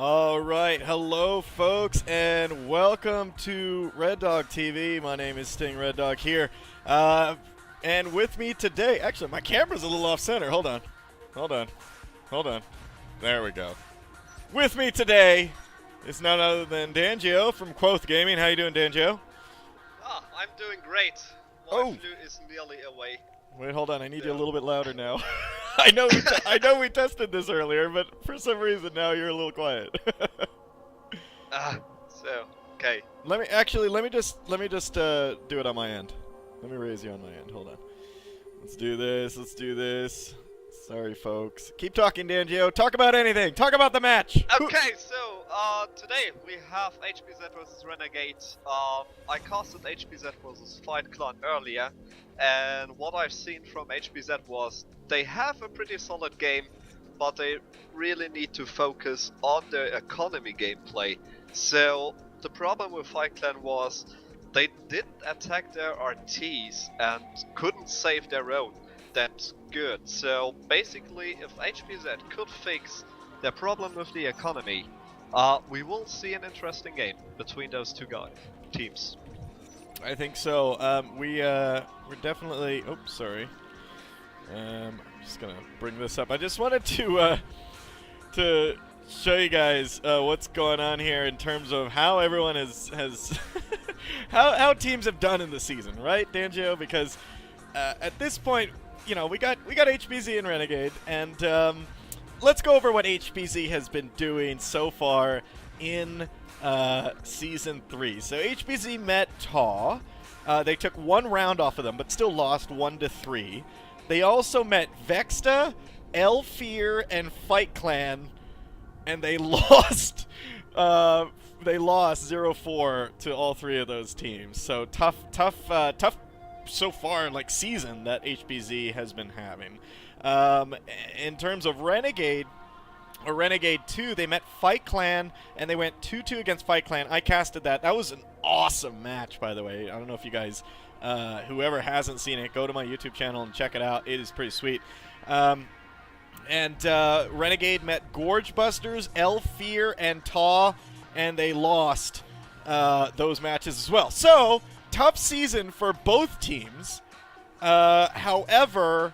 All right, hello folks, and welcome to REDDOG.TV. My name is Sting Red Dog here, and with me today, actually my camera's a little off center, hold on, there we go. With me today is none other than Danjo from Quoth Gaming. How you doing, Danjo? Ah, I'm doing great. My flu is nearly away. Wait, hold on, I need you a little bit louder now. I know we tested this earlier, but for some reason now you're a little quiet. Okay. Let me just do it on my end. Let me raise you on my end. Hold on. Let's do this. Sorry, folks. Keep talking, Danjo. Talk about anything. Talk about the match. Okay, so today we have HBZ versus Renegade. I casted HBZ versus Fight Clan earlier, and what I've seen from HBZ was they have a pretty solid game, but they really need to focus on their economy gameplay. So the problem with Fight Clan was they didn't attack their RTs and couldn't save their own that good. So basically, if HBZ could fix their problem with the economy, we will see an interesting game between those two teams. I think so. We're definitely. Oops, sorry. I'm just gonna bring this up. I just wanted to show you guys what's going on here in terms of how everyone has how teams have done in the season, right, Danjo? Because at this point, you know, we got HBZ and Renegade, and let's go over what HBZ has been doing so far in Season 3. So HBZ met TAW. They took one round off of them, but still lost 1-3. They also met Vexta, Elfear, and Fight Clan, and they lost. They lost 0-4 to all three of those teams. So tough so far, like, season that HBZ has been having. In terms of Renegade, or Renegade 2, they met Fight Clan, and they went 2-2 against Fight Clan. I casted that. That was an awesome match, by the way. I don't know if you guys, whoever hasn't seen it, go to my YouTube channel and check it out. It is pretty sweet. Renegade met Gorge Busters, Elfear, and TAW, and they lost those matches as well. So, tough season for both teams. However,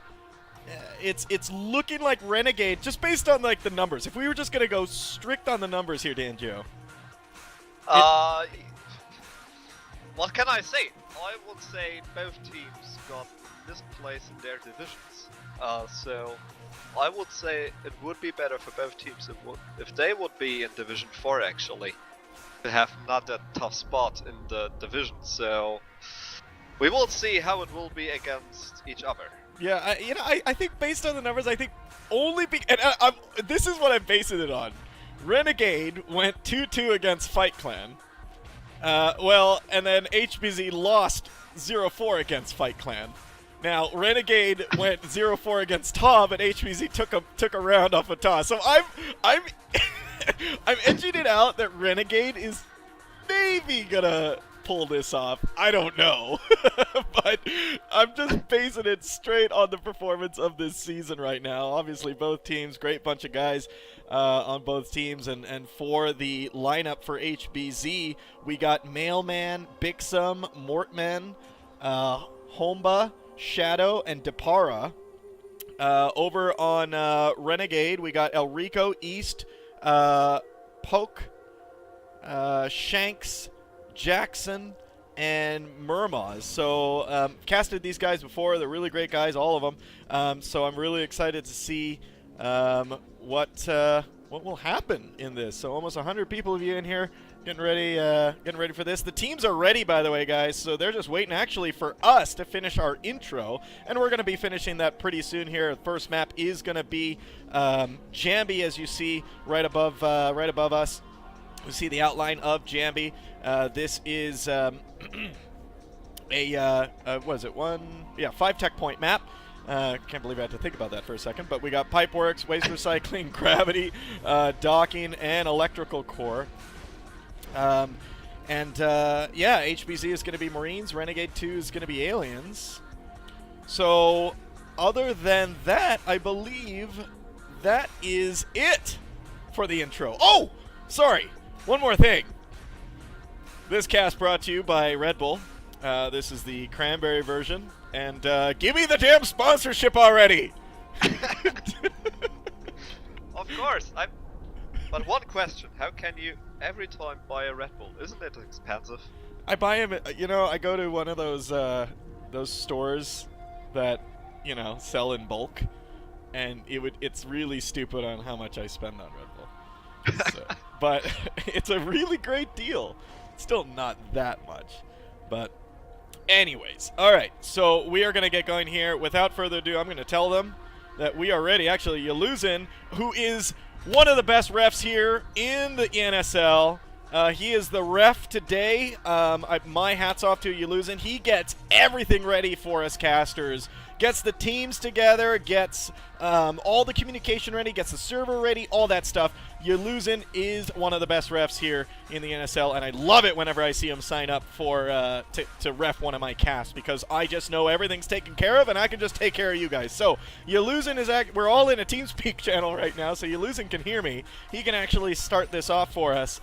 it's looking like Renegade, just based on, like, the numbers. If we were just gonna go strict on the numbers here, Danjo. What can I say? I would say both teams got this place in their divisions. So I would say it would be better for both teams if they would be in Division 4, actually, to have not that tough spot in the division. So we will see how it will be against each other. Yeah, I think based on the numbers, I think this is what I'm basing it on. Renegade went 2-2 against Fight Clan. And then HBZ lost 0-4 against Fight Clan. Now, Renegade went 0-4 against TAW, but HBZ took a round off of TAW. So I'm I'm edging it out that Renegade is maybe gonna pull this off. I don't know. But I'm just basing it straight on the performance of this season right now. Obviously, both teams, great bunch of guys on both teams. And for the lineup for HBZ, we got Mailman, Bixum, Mortman, Homba, Shadow, and Depara. Over on Renegade, we got Elrico, East, Poke, Shanks, Jackson, and Murmaz. So casted these guys before. They're really great guys, all of them. So I'm really excited to see what will happen in this. So almost 100 people of you in here getting ready for this. The teams are ready, by the way, guys. So they're just waiting actually for us to finish our intro, and we're going to be finishing that pretty soon here. The first map is going to be Jambi, as you see right above us. You see the outline of Jambi. This is what is it? 5 tech point map. Can't believe I had to think about that for a second. But we got Pipeworks, Waste Recycling, Gravity, Docking, and Electrical Core. HBZ is going to be Marines. Renegade 2 is going to be Aliens. So, other than that, I believe that is it for the intro. Oh! sorry, one more thing. This cast brought to you by Red Bull. This is the cranberry version. And give me the damn sponsorship already! Of course, But one question, how can you every time buy a Red Bull? Isn't it expensive? I buy them, you know, I go to one of those stores that, you know, sell in bulk, and it's really stupid on how much I spend on Red Bull. So, but it's a really great deal. Still not that much, but anyways. All right, so we are going to get going here. Without further ado, I'm going to tell them that we are ready. Actually, Yeluzin, who is one of the best refs here in the NSL. He is the ref today. My hat's off to Yeluzin. He gets everything ready for us casters. Gets the teams together, gets all the communication ready, gets the server ready, all that stuff. Yeluzin is one of the best refs here in the NSL, and I love it whenever I see him sign up for to ref one of my casts, because I just know everything's taken care of, and I can just take care of you guys. So Yeluzin is we're all in a TeamSpeak channel right now, so Yeluzin can hear me. He can actually start this off for us.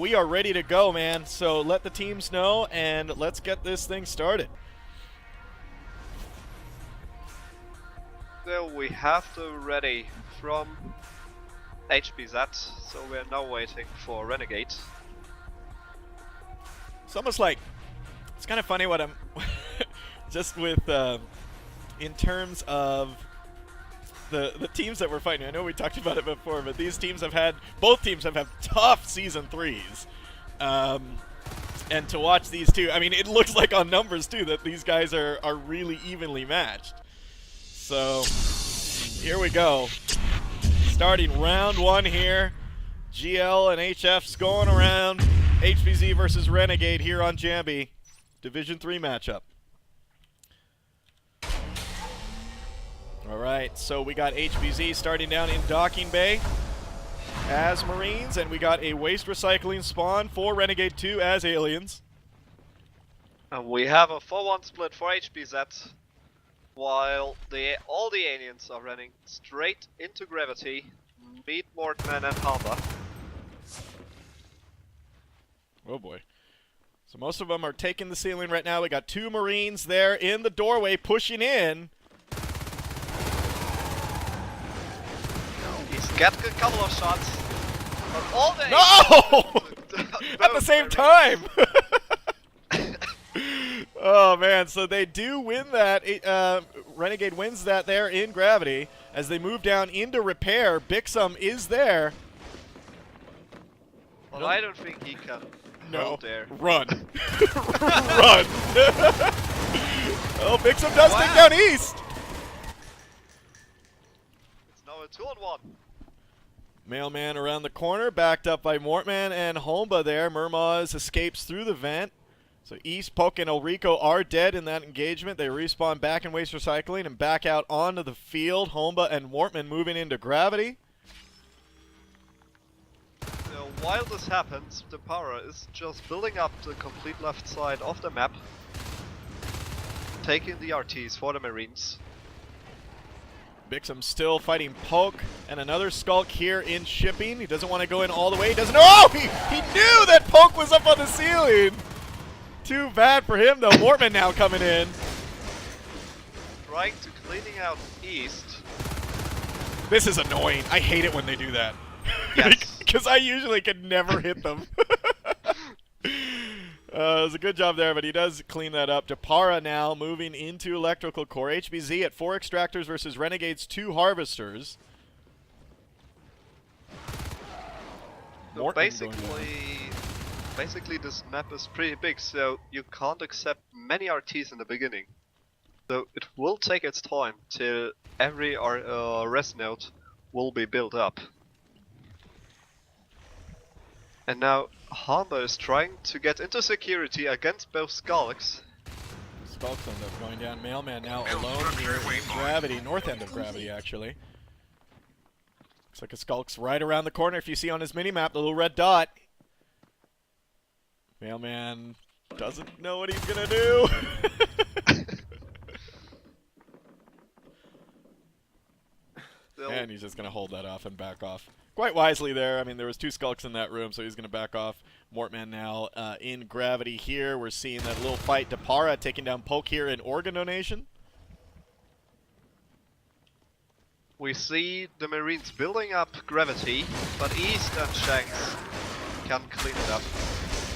We are ready to go, man. So let the teams know, and let's get this thing started. So we have the ready from HBZ, so we're now waiting for Renegade. It's almost like, it's kind of funny what I'm, just with, in terms of the teams that we're fighting. I know we talked about it before, but these teams both teams have had tough Season 3s. And to watch these two, I mean, it looks like on numbers too that these guys are really evenly matched. So, here we go. Starting round 1 here. GL and HF's going around. HBZ versus Renegade here on Jambi. Division 3 matchup. Alright, so we got HBZ starting down in Docking Bay as Marines, and we got a waste recycling spawn for Renegade 2 as aliens. And we have a 4-1 split for HBZ. While all the aliens are running straight into gravity, meet Mortman and Hamba. Oh boy. So most of them are taking the ceiling right now. We got 2 Marines there in the doorway pushing in. He's got a couple of shots. But all the No! At the same time! Oh man, so they do win that. Renegade wins that there in gravity as they move down into repair. Bixum is there. Well, I don't think he can hold there. Run. Run. Oh, Bixum does take down East. It's now a 2-on-1. Mailman around the corner, backed up by Mortman and Homba there. Murmaz escapes through the vent. So East, Poke, and Ulrico are dead in that engagement. They respawn back in waste recycling and back out onto the field. Homba and Mortman moving into gravity. So while this happens, the power is just building up the complete left side of the map, taking the RTs for the Marines. Bixum still fighting Poke, and another Skulk here in shipping. He doesn't want to go in all the way. He doesn't. Oh, he knew that Poke was up on the ceiling. Too bad for him, though. Mortman now coming in. Trying to cleaning out East. This is annoying. I hate it when they do that. Yes. Because I usually can never hit them. It was a good job there, but he does clean that up. Depara now moving into Electrical Core. HBZ at 4 Extractors versus Renegade's 2 Harvesters. So basically this map is pretty big, so you can't accept many RTs in the beginning. So it will take its time till every rest node will be built up. And now Hamba is trying to get into security against both Skulks. Skulks end up going down. Mailman now alone here in gravity, north end of gravity actually. Looks like a Skulk's right around the corner. If you see on his mini-map, the little red dot. Mailman doesn't know what he's gonna do. And he's just going to hold that off and back off. Quite wisely there. I mean, there was 2 skulks in that room, so he's going to back off. Mortman now in gravity here. We're seeing that little fight. Depara taking down Poke here in organ donation. We see the Marines building up gravity, but East and Shanks can clean it up.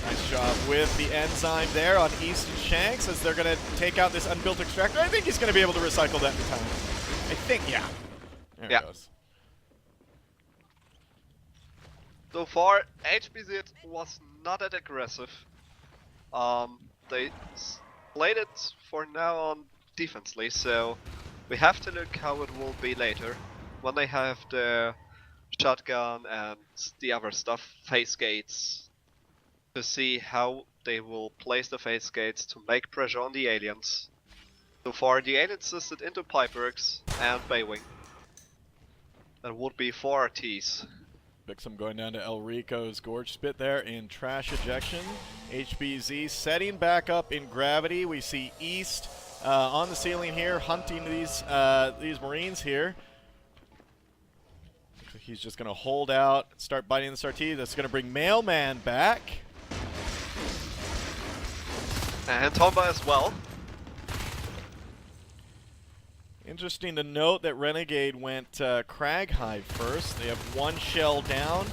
Nice job with the enzyme there on East and Shanks as they're going to take out this unbuilt extractor. I think he's going to be able to recycle that in time. I think, yeah. There it goes. So far, HBZ was not that aggressive. They played it for now on defensively, so we have to look how it will be later when they have the shotgun and the other stuff, phase gates, to see how they will place the phase gates to make pressure on the aliens. So far, the aliens assisted into Pipeworks and Baywing. That would be 4 RTs. Bixum going down to El Rico's Gorge Spit there in trash ejection. HBZ setting back up in gravity. We see East on the ceiling here, hunting these Marines here. So he's just going to hold out, start biting this RT. That's going to bring Mailman back. And Tomba as well. Interesting to note that Renegade went Crag Hive first. They have 1 shell down.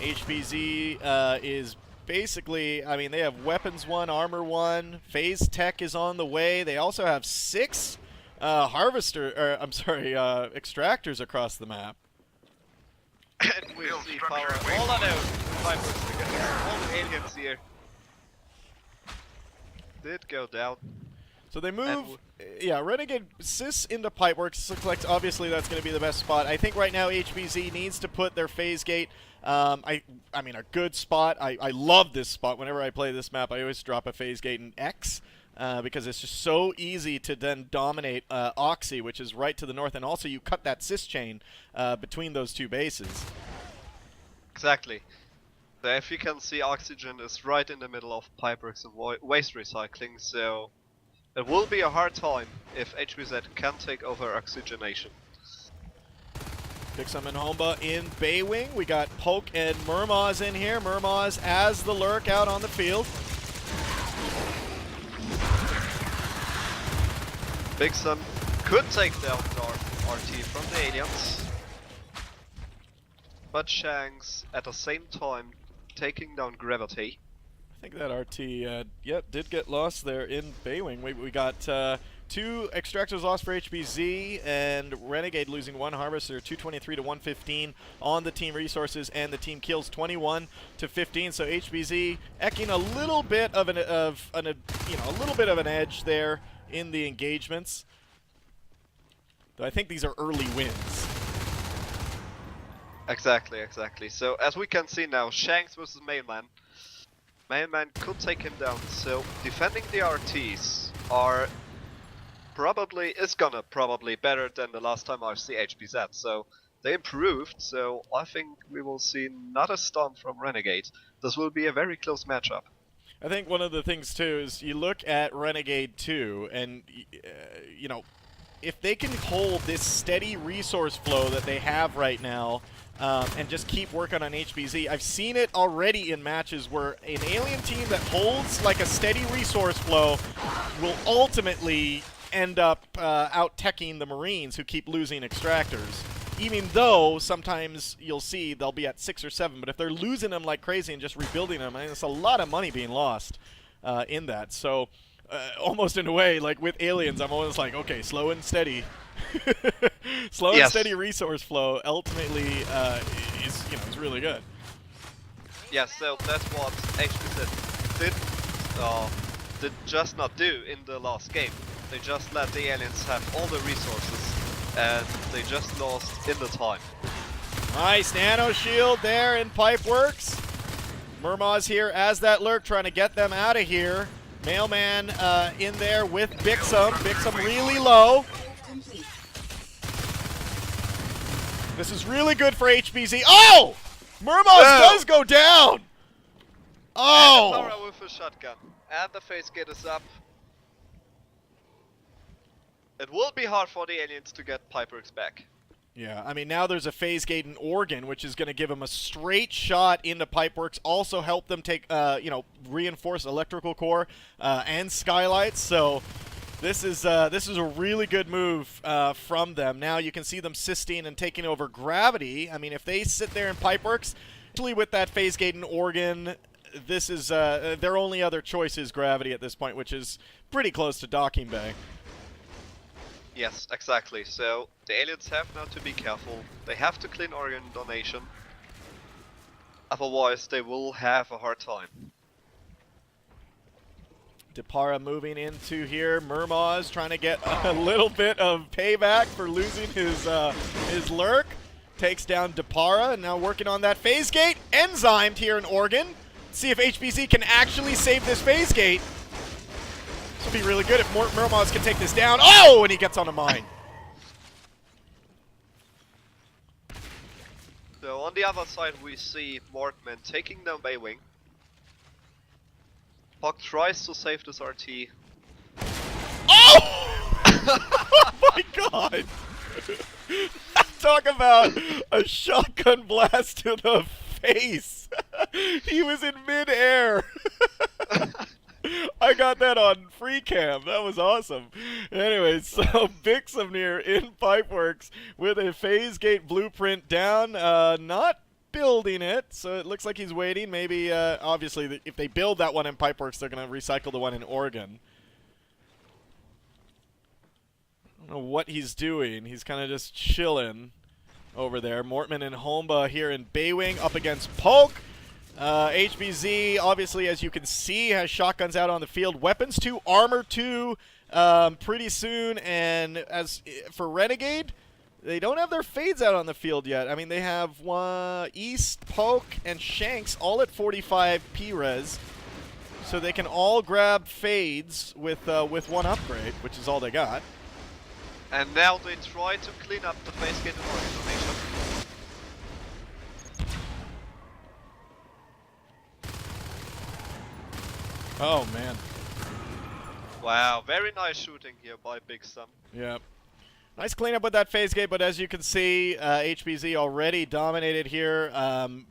HBZ is basically, I mean, they have weapons 1, armor 1, phase tech is on the way. They also have 6 extractors across the map. And we see power all on out. All the aliens here did go down. So they move, yeah, Renegade sys into Pipeworks. Looks like obviously that's going to be the best spot. I think right now HBZ needs to put their phase gate, I mean, a good spot. I love this spot. Whenever I play this map, I always drop a phase gate in X because it's just so easy to then dominate Oxy, which is right to the north. And also you cut that sys chain between those 2 bases. Exactly. So if you can see, Oxygen is right in the middle of Pipeworks and waste recycling, so it will be a hard time if HBZ can take over oxygenation. Bixum and Homba in Baywing. We got Poke and Murmaz in here. Murmaz as the lurk out on the field. Bixum could take down RT from the aliens, but Shanks at the same time taking down gravity. I think that RT, did get lost there in Baywing. We got 2 extractors lost for HBZ, and Renegade losing 1 Harvester, 223 to 115 on the team resources, and the team kills 21 to 15. So HBZ eking a little bit of an edge there in the engagements. Though I think these are early wins. Exactly. So as we can see now, Shanks versus Mainman. Mainman could take him down, so defending the RTs is gonna probably better than the last time I see HBZ, so they improved, so I think we will see not a stun from Renegade. This will be a very close matchup. I think one of the things too is you look at Renegade 2 and you know, if they can hold this steady resource flow that they have right now and just keep working on HBZ. I've seen it already in matches where an alien team that holds like a steady resource flow will ultimately end up out-teching the Marines who keep losing extractors. Even though sometimes you'll see they'll be at 6 or 7, but if they're losing them like crazy and just rebuilding them, I mean, it's a lot of money being lost in that. So almost in a way, like with aliens, I'm always like, okay, slow and steady. Slow and steady resource flow ultimately is really good. Yeah, so that's what HBZ did just not do in the last game. They just let the aliens have all the resources, and they just lost in the time. Nice nano shield there in Pipeworks. Murmaz here as that lurk, trying to get them out of here. Mailman in there with Bixum. Bixum really low. This is really good for HBZ. Oh! Murmaz does go down! Oh! And Laura with a shotgun. And the face gate is up. It will be hard for the aliens to get Pipeworks back. Yeah, I mean, now there's a phase gate in Oregon, which is going to give them a straight shot into Pipeworks, also help them take, reinforce electrical core and skylights. So this is a really good move from them. Now you can see them sisting and taking over Gravity. I mean, if they sit there in Pipeworks, actually with that phase gate in Oregon, this is their only other choice is Gravity at this point, which is pretty close to Docking Bay. Yes, exactly. So the aliens have now to be careful. They have to clean organ donation. Otherwise, they will have a hard time. Depara moving into here. Murmaz trying to get a little bit of payback for losing his lurk. Takes down Depara, and now working on that phase gate. Enzymed here in Oregon. See if HBZ can actually save this phase gate. This will be really good if Murmaz can take this down. Oh, and he gets on a mine. So on the other side, we see Mortman taking down Baywing. Puck tries to save this RT. Oh! Oh my god! Talk about a shotgun blast to the face. He was in midair. I got that on free cam. That was awesome. Anyway, so Bixamnir in Pipeworks with a phase gate blueprint down. Not building it, so it looks like he's waiting. Maybe, obviously, if they build that one in Pipeworks, they're going to recycle the one in Oregon. I don't know what he's doing. He's kind of just chilling over there. Mortman and Homba here in Baywing up against Poke. HBZ, obviously, as you can see, has shotguns out on the field. Weapons 2, Armor 2 pretty soon. And as for Renegade, they don't have their fades out on the field yet. I mean, they have East, Poke, and Shanks all at 45 P-Res. So they can all grab fades with one upgrade, which is all they got. And now they try to clean up the phase gate and organ donation. Oh, man. Wow, very nice shooting here by Big Sam. Yep. Nice cleanup with that phase gate, but as you can see, HBZ already dominated here.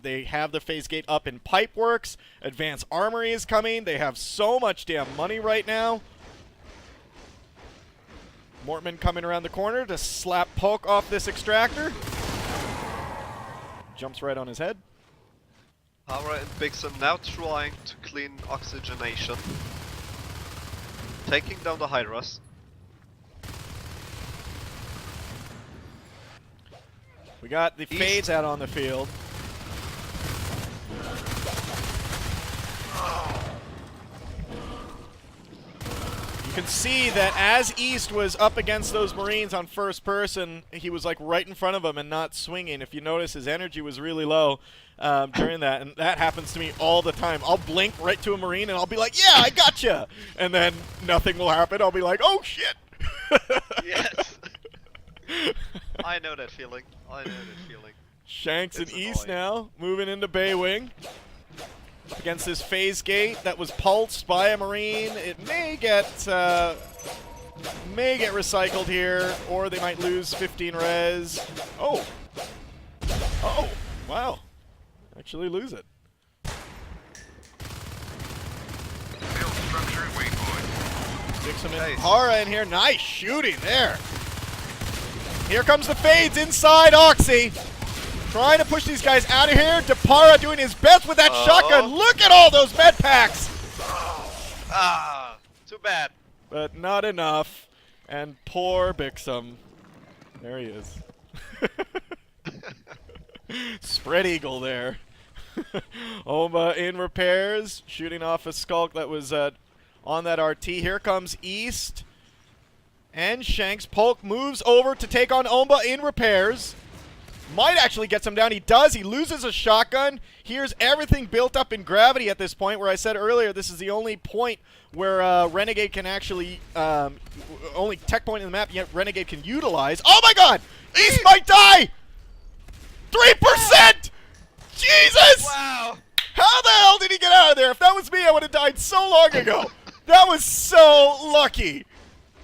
They have the phase gate up in Pipeworks. Advanced Armory is coming. They have so much damn money right now. Mortman coming around the corner to slap Poke off this extractor. Jumps right on his head. Hara and Big Sam now trying to clean oxygenation. Taking down the Hydras. We got the fades out on the field. You can see that as East was up against those Marines on first person, he was like right in front of them and not swinging. If you notice, his energy was really low during that, and that happens to me all the time. I'll blink right to a Marine and I'll be like, yeah, I gotcha! And then nothing will happen. I'll be like, oh shit! Yes! I know that feeling. I know that feeling. Shanks and It's East annoying. now, moving into Baywing. Against this phase gate that was pulsed by a Marine. It may get recycled here, or they might lose 15 res. Oh! Oh! Wow. Actually lose it. Dixon and Hara in here. Nice shooting there. Here comes the fades inside Oxy. Trying to push these guys out of here. Depara doing his best with that shotgun. Look at all those med packs. Ah, too bad. But not enough. And poor Bixam. There he is. Spread eagle there. Oma in repairs. Shooting off a skulk that was on that RT. Here comes East. And Shanks. Polk moves over to take on Omba in repairs. Might actually get some down. He does. He loses a shotgun. Here's everything built up in Gravity at this point, where I said earlier this is the only point where Renegade can actually, only tech point in the map yet Renegade can utilize. Oh my god! East might die! 3%! Jesus! Wow! How the hell did he get out of there? If that was me, I would have died so long ago. That was so lucky.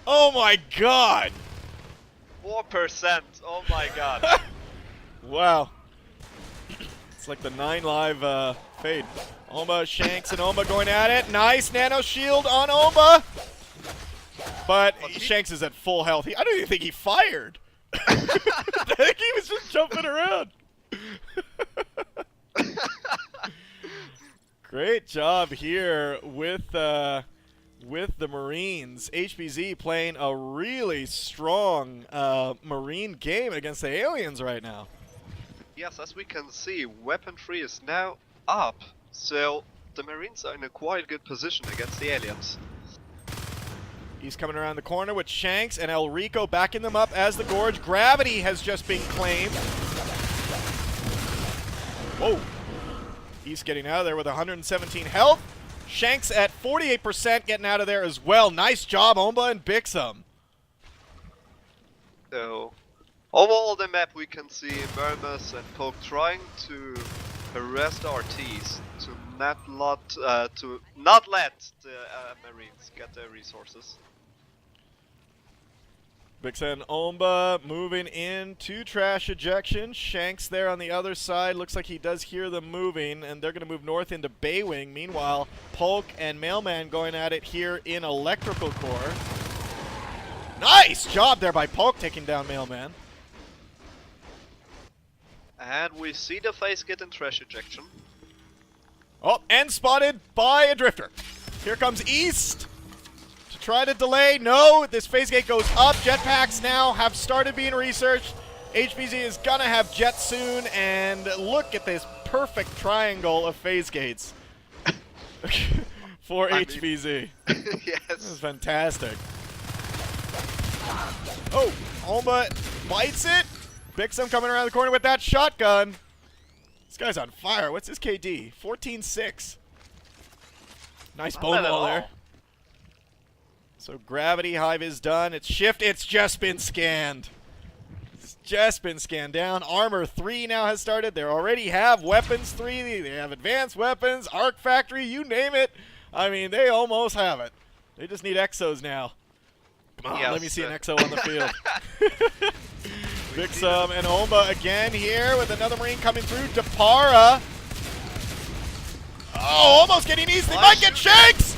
Oh my god. 4%. Oh my god. Wow. It's like the 9 live fade. Oma, Shanks, and Oma going at it. Nice nano shield on Oma. But Shanks is at full health. I don't even think he fired. I think he was just jumping around. Great job here with the Marines. HBZ playing a really strong Marine game against the aliens right now. Yes, as we can see, weaponry is now up, so the Marines are in a quite good position against the aliens. He's coming around the corner with Shanks and El Rico backing them up as the Gorge. Gravity has just been claimed. Whoa. He's getting out of there with 117 health. Shanks at 48% getting out of there as well. Nice job, Omba and Bixum. So, overall the map we can see Mermas and Poke trying to harass the RTs to not let the Marines get their resources. Bixum and Omba moving into trash ejection. Shanks there on the other side. Looks like he does hear them moving, and they're going to move north into Baywing. Meanwhile, Polk and Mailman going at it here in Electrical Core. Nice job there by Polk taking down Mailman. And we see the face get in trash ejection. Oh, and spotted by a drifter. Here comes East to try to delay. No, this phase gate goes up. Jetpacks now have started being researched. HBZ is gonna have jets soon, and look at this perfect triangle of phase gates for HBZ. Yes. This is fantastic. Oh, Alma bites it. Bixum coming around the corner with that shotgun. This guy's on fire. What's his KD? 14-6. Nice bone wall there. So Gravity Hive is done. It's shift. It's just been scanned. It's just been scanned down. Armor 3 now has started. They already have Weapons 3. They have Advanced Weapons, Arc Factory, you name it. I mean, they almost have it. They just need Exos now. Come on, yes, let me see an Exo on the field. Bixum and Omba again here with another Marine coming through. Depara. Oh, almost getting easy. They might get Shanks.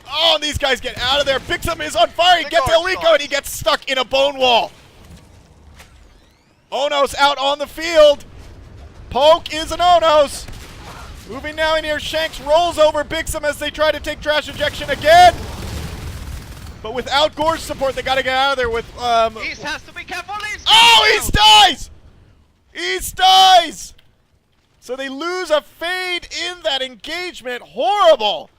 Oh, and these guys get out of there. Bixum is on fire. He gets El Rico and he gets stuck in a bone wall. Onos out on the field. Poke is an Onos. Moving now in here. Shanks rolls over Bixum as they try to take trash ejection again. But without Gorge support, they got to get out of there with... East has to be careful, East! Oh, East dies! East dies! So they lose a fade in that engagement. Horrible!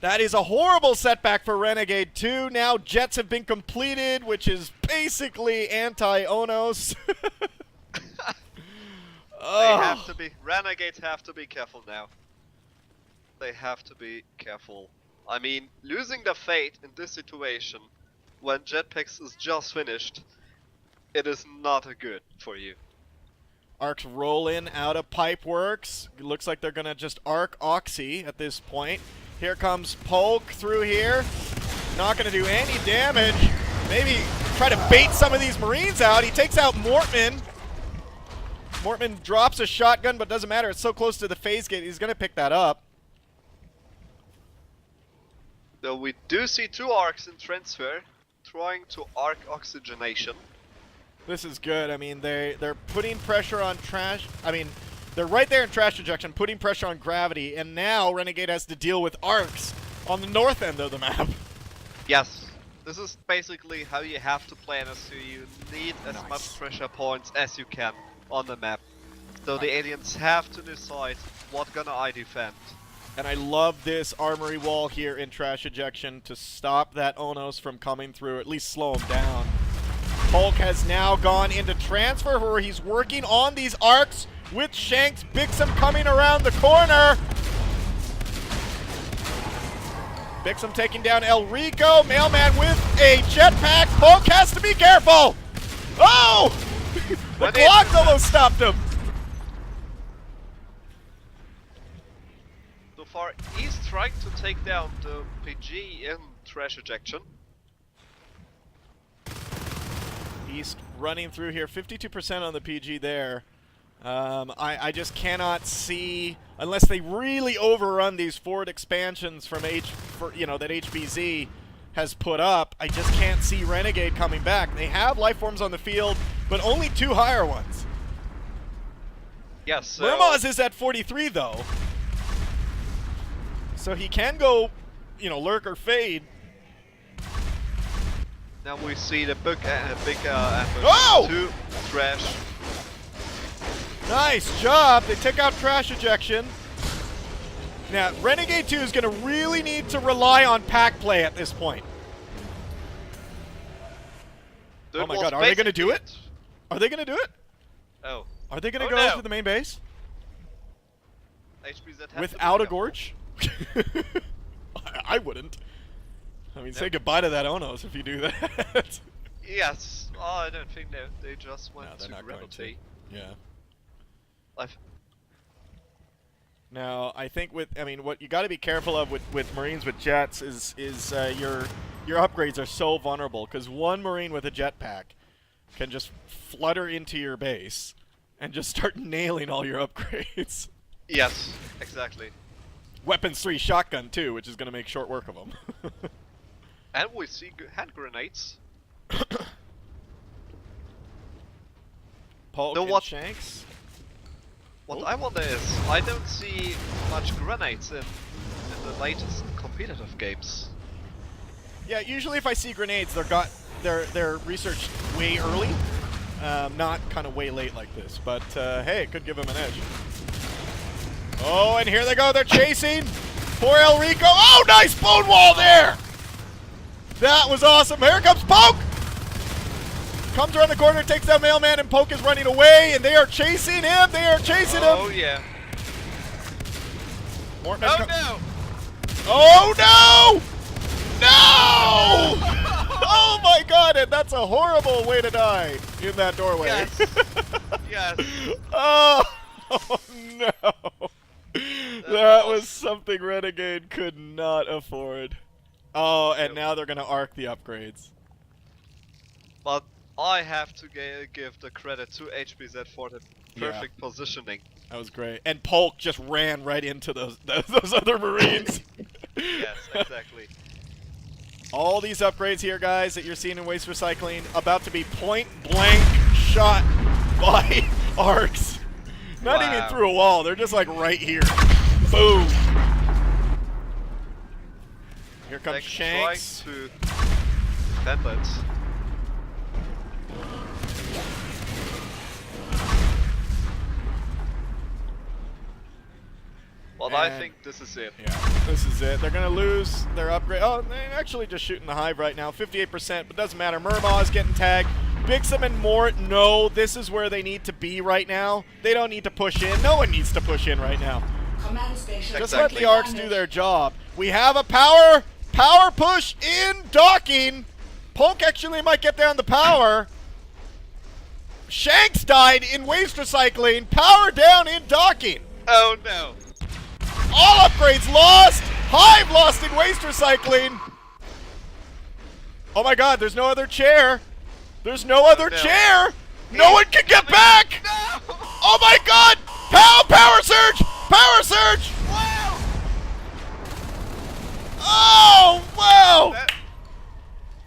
That is a horrible setback for Renegade 2. Now jets have been completed, which is basically anti-Onos. They have to be... Renegades have to be careful now. They have to be careful. I mean, losing the fate in this situation, when Jetpacks is just finished, it is not good for you. Arcs roll in out of Pipeworks. It looks like they're going to just arc Oxy at this point. Here comes Polk through here. Not going to do any damage. Maybe try to bait some of these Marines out. He takes out Mortman. Mortman drops a shotgun, but doesn't matter. It's so close to the phase gate, he's going to pick that up. So we do see 2 arcs in transfer, trying to arc oxygenation. This is good. I mean, they're putting pressure on trash. I mean, they're right there in trash ejection, putting pressure on Gravity, and now Renegade has to deal with arcs on the north end of the map. Yes, this is basically how you have to play NSU. You need as much pressure points as you can on the map. So the aliens have to decide what gonna I defend. And I love this armory wall here in trash ejection to stop that Onos from coming through, at least slow him down. Polk has now gone into transfer where he's working on these arcs with Shanks. Bixum coming around the corner. Bixum taking down El Rico. Mailman with a jetpack. Polk has to be careful. Oh! The clock almost stopped him. So far, he's trying to take down the PG in trash ejection. East running through here, 52% on the PG there. I just cannot see, unless they really overrun these forward expansions from that HBZ has put up, I just can't see Renegade coming back. They have life forms on the field, but only 2 higher ones. Yes. So Murmaz is at 43 though, so he can go, lurk or fade. now we see the big ambush Oh! to Trash. Nice job. They take out trash ejection. Now, Renegade 2 is going to really need to rely on pack play at this point. That Oh my was god, are they going to do basically it? Are they going to do it? Oh. Are they going to Oh, go no. to the main base? HBZ has Without to a do gorge? I wouldn't. I mean, say goodbye to that Onos if you do that. that. Yes. Oh, I don't think they just went No, they're to not going Rebel to. T. Yeah. I've Now, I think what you got to be careful of with Marines with jets is your upgrades are so vulnerable, because one Marine with a jetpack can just flutter into your base and just start nailing all your upgrades. Yes, exactly. Weapons 3 shotgun too, which is going to make short work of them. And we see hand grenades. Polk No, and what- Shanks. What Oh. I wonder is, I don't see much grenades in the latest competitive games. Yeah, usually if I see grenades, they're researched way early, not kind of way late like this. But hey, it could give them an edge. Oh, and here they go. They're chasing. Poor El Rico. Oh, nice bone wall there. That was awesome. Here comes Poke. Comes around the corner, takes down Mailman, and Poke is running away, and they are chasing him. They are chasing Oh him. yeah. Mortman Oh co- no! Oh no! No! Oh my god, and that's a horrible way to die in that doorway. Yes. Yes. Oh, no. That was something Renegade could not afford. Oh, and now they're going to arc the upgrades. But I have to give the credit to HBZ for the perfect positioning. That was great. And Polk just ran right into those other Marines. Yes, exactly. All these upgrades here, guys, that you're seeing in Waste Recycling, about to be point-blank shot by arcs. Not Wow. even through a wall. They're just like right here. Boom. Here comes They're Shanks. trying to defend it. But I And- think this is it. Yeah, this is it. They're going to lose their upgrade. Oh, they're actually just shooting the hive right now. 58%, but doesn't matter. Murmaw's getting tagged. Bixum and Mort, no, this is where they need to be right now. They don't need to push in. No one needs to push in right now. Command station. Just Exactly. let the arcs do their job. We have a power push in docking. Polk actually might get down the power. Shanks died in waste recycling. Power down in docking. Oh no! All upgrades lost. Hive lost in waste recycling. Oh my god, there's no other chair. There's no other no. chair. No one can get back. No! Oh my god. Power surge. Power surge. Wow! Oh, wow. That-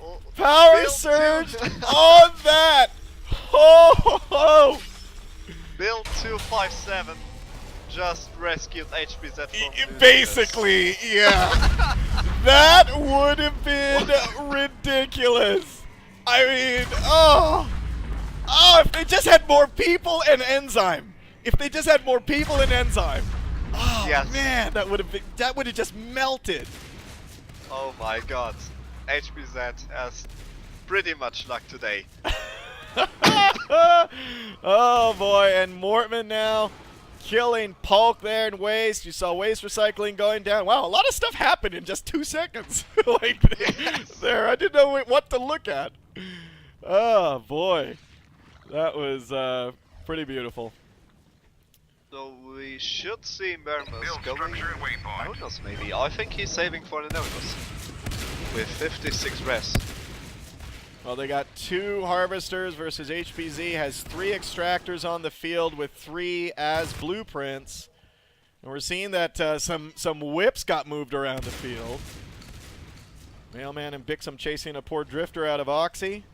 Oh, Power Bill surge two- on that. Oh. Bill 257 just rescued HBZ from losing Basically, yeah. That would have been ridiculous. I mean, oh, if they just had more people and enzyme. If they just had more people and enzyme. Oh Yes. man, that would have just melted. this. Oh my god. HBZ has pretty much luck today. Oh boy, and Mortman now killing Polk there in waste. You saw waste recycling going down. Wow, a lot of stuff happened in just 2 seconds. Like Yes. there, I didn't know what to look at. Oh boy, that was pretty beautiful. So we should see Mermus Build going structure at waypoint. Nonos maybe. I think he's saving for the Nonos. With 56 res. Well, they got 2 harvesters versus HBZ has 3 extractors on the field with 3 as blueprints. And we're seeing that some whips got moved around the field. Mailman and Bixum chasing a poor drifter out of Oxy.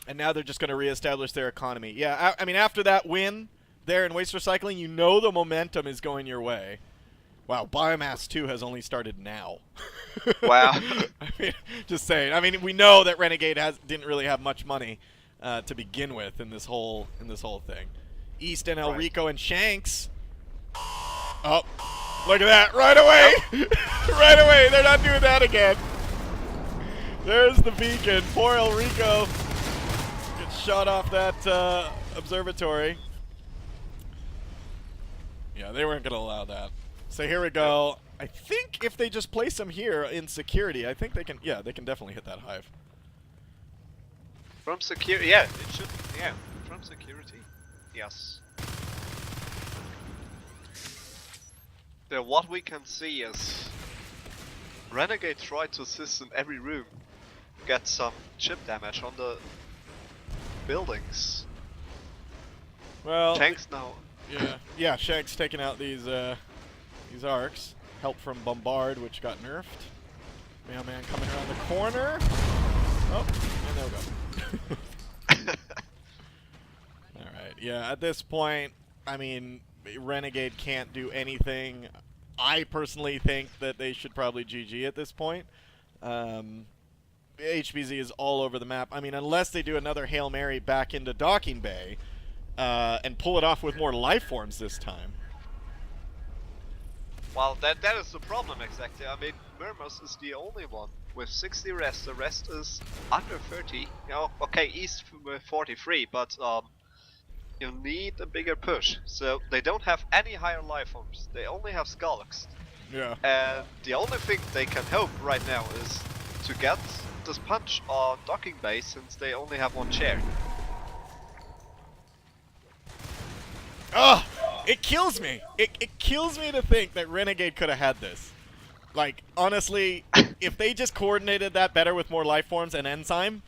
And now they're just going to reestablish their economy. Yeah, I mean, after that win there in Waste Recycling, you know the momentum is going your way. Wow, Biomass 2 has only started now. Wow. I mean, just saying. I mean, we know that Renegade didn't really have much money to begin with in this whole thing. East and El Rico and Shanks. Oh, look at that! Right away, right away. They're not doing that again. There's the beacon. Poor El Rico gets shot off that observatory. Yeah, they weren't going to allow that. So here we go. I think if they just place them here in security, I think they can. Yeah, they can definitely hit that hive. From security, yeah, it should. Yeah, from security, yes. So what we can see is Renegade tried to assist in every room, get some chip damage on the buildings. Well, Shanks now. Yeah, Shanks taking out these arcs. Help from Bombard, which got nerfed. Mailman coming around the corner. Oh, and there we go. Alright, yeah, at this point, I mean, Renegade can't do anything. I personally think that they should probably GG at this point. HBZ is all over the map. I mean, unless they do another Hail Mary back into Docking Bay and pull it off with more life forms this time. Well, that is the problem exactly. I mean, Mermos is the only one with 60 rest. The rest is under 30. You know, okay, East with 43, but you need a bigger push. So they don't have any higher life forms. They only have Skulks. Yeah. And the only thing they can hope right now is to get this punch on Docking Bay, since they only have 1 chair. Ugh! It kills me. It kills me to think that Renegade could have had this. Like, honestly, if they just coordinated that better with more life forms and Enzyme,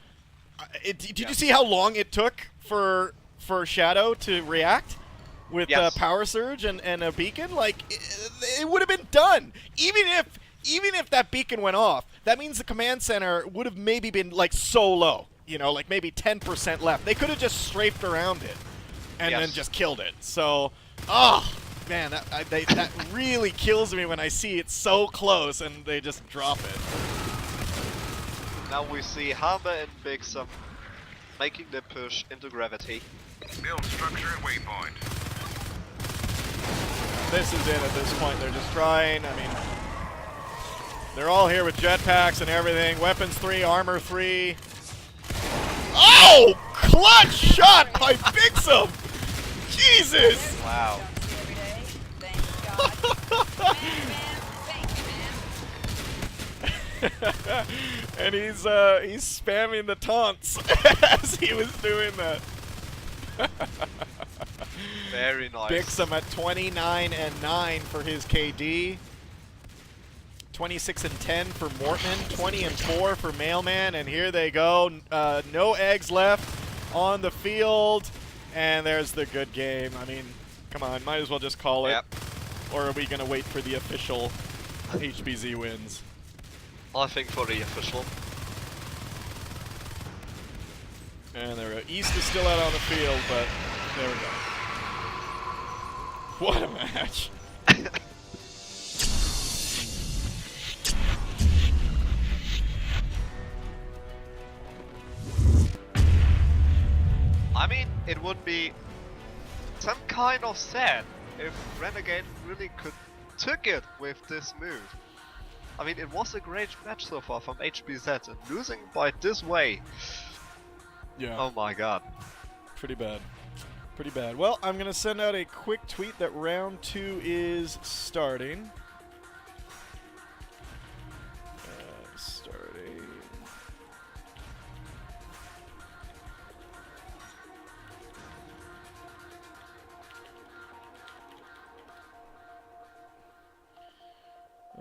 did you see how long it took for Shadow to react with Power Surge and a beacon? Like, it would have been done. Even if that beacon went off, that means the command center would have maybe been like so low. You know, like maybe 10% left. They could have just strafed around it and then just killed it. So. Oh, man, that really kills me when I see it so close and they just drop it. Now we see Hammer and Bixum making the push into gravity. Build structure at waypoint. This is it at this point. They're just trying. I mean, they're all here with jetpacks and everything. Weapons 3, armor 3. Oh! Clutch shot by Bixum! Jesus! Wow. And he's spamming the taunts as he was doing that. Very nice. Bixum at 29-9 for his KD. 26-10 for Mortman. 20-4 for Mailman. And here they go. No eggs left on the field. And there's the good game. I mean, come on, might as well just call it. Yep. Or are we going to wait for the official HBZ wins? I think for the official. And there we go. East is still out on the field, but there we go. What a match. I mean, it would be some kind of sad if Renegade really took it with this move. I mean, it was a great match so far from HBZ, and losing by this way. Yeah. Oh my god. Pretty bad. Pretty bad. Well, I'm going to send out a quick tweet that round 2 is starting.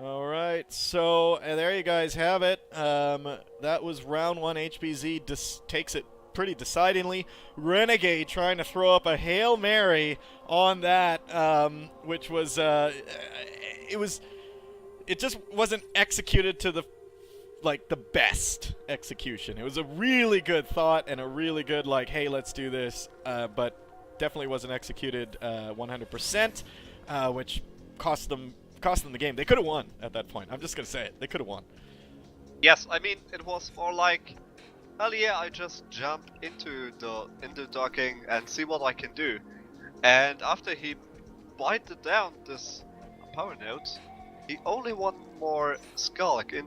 All right. So there you guys have it. That was round 1. HBZ takes it pretty decidingly. Renegade trying to throw up a Hail Mary on that, which was it just wasn't executed to the best execution. It was a really good thought and a really good hey, let's do this, but definitely wasn't executed 100%, which cost them the game. They could have won at that point. I'm just gonna say it. They could have won. Yes, I mean it was more like, hell yeah, I just jump into docking and see what I can do. And after he bited down this power node, he only one more skulk in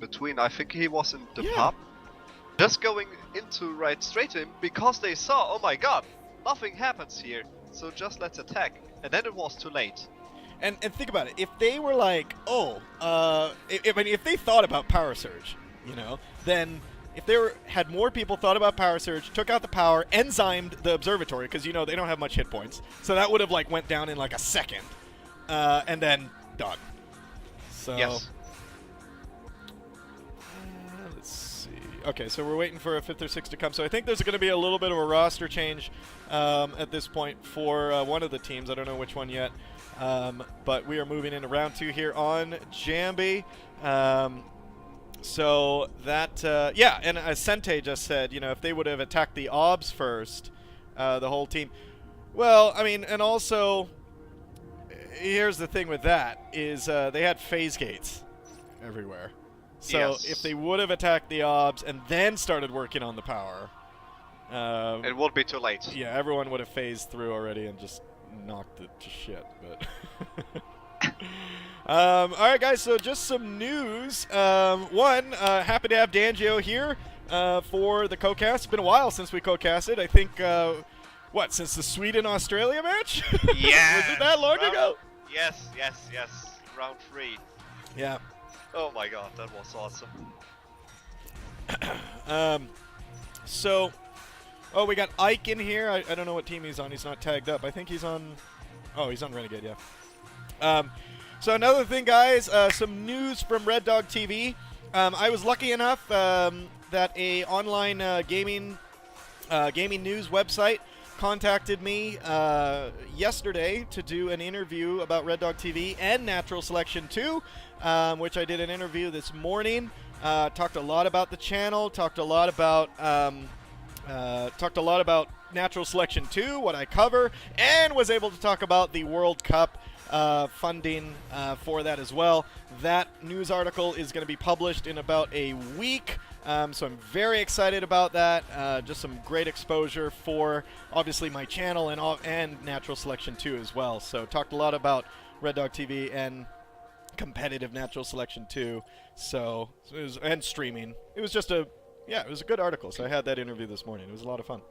between. I think he was in the pub, just going into right straight to him because they saw, oh my god, nothing happens here, so just let's attack. And then it was too late. And think about it. If they were like, if they thought about power surge, then if had more people thought about power surge, took out the power, enzymed the observatory, because they don't have much hit points, so that would have went down in a second, and then done. So yes. Let's see. Okay, so we're waiting for a 5th or 6th to come. So I think there's going to be a little bit of a roster change at this point for one of the teams. I don't know which one yet. But we are moving into round 2 here on Jambi. So that, and as Sente just said, if they would have attacked the OBS first, the whole team. Well, I mean, and also, here's the thing with that, is they had phase gates everywhere. So if they would have attacked the OBS and then started working on the power, it would be too late. Yeah, everyone would have phased through already and just knocked it to shit. But all right, guys. So just some news. One, happy to have Dangio here for the co-cast. It's been a while since we co-casted. I think since the Sweden-Australia match? Yeah. Was it that long ago? Yes. Round 3. Yeah. Oh my god, that was awesome. We got Ike in here. I don't know what team he's on. He's not tagged up. I think he's on... Oh, he's on Renegade, yeah. So another thing, guys, some news from REDDOG.TV. I was lucky enough that a online gaming news website contacted me yesterday to do an interview about REDDOG.TV and Natural Selection 2, which I did an interview this morning. Talked a lot about the channel, talked a lot about Natural Selection 2, what I cover, and was able to talk about the World Cup funding for that as well. That news article is going to be published in about a week, so I'm very excited about that. Just some great exposure for, obviously, my channel and Natural Selection 2 as well. So talked a lot about REDDOG.TV and competitive Natural Selection 2, so and streaming. It was just it was a good article, so I had that interview this morning. It was a lot of fun.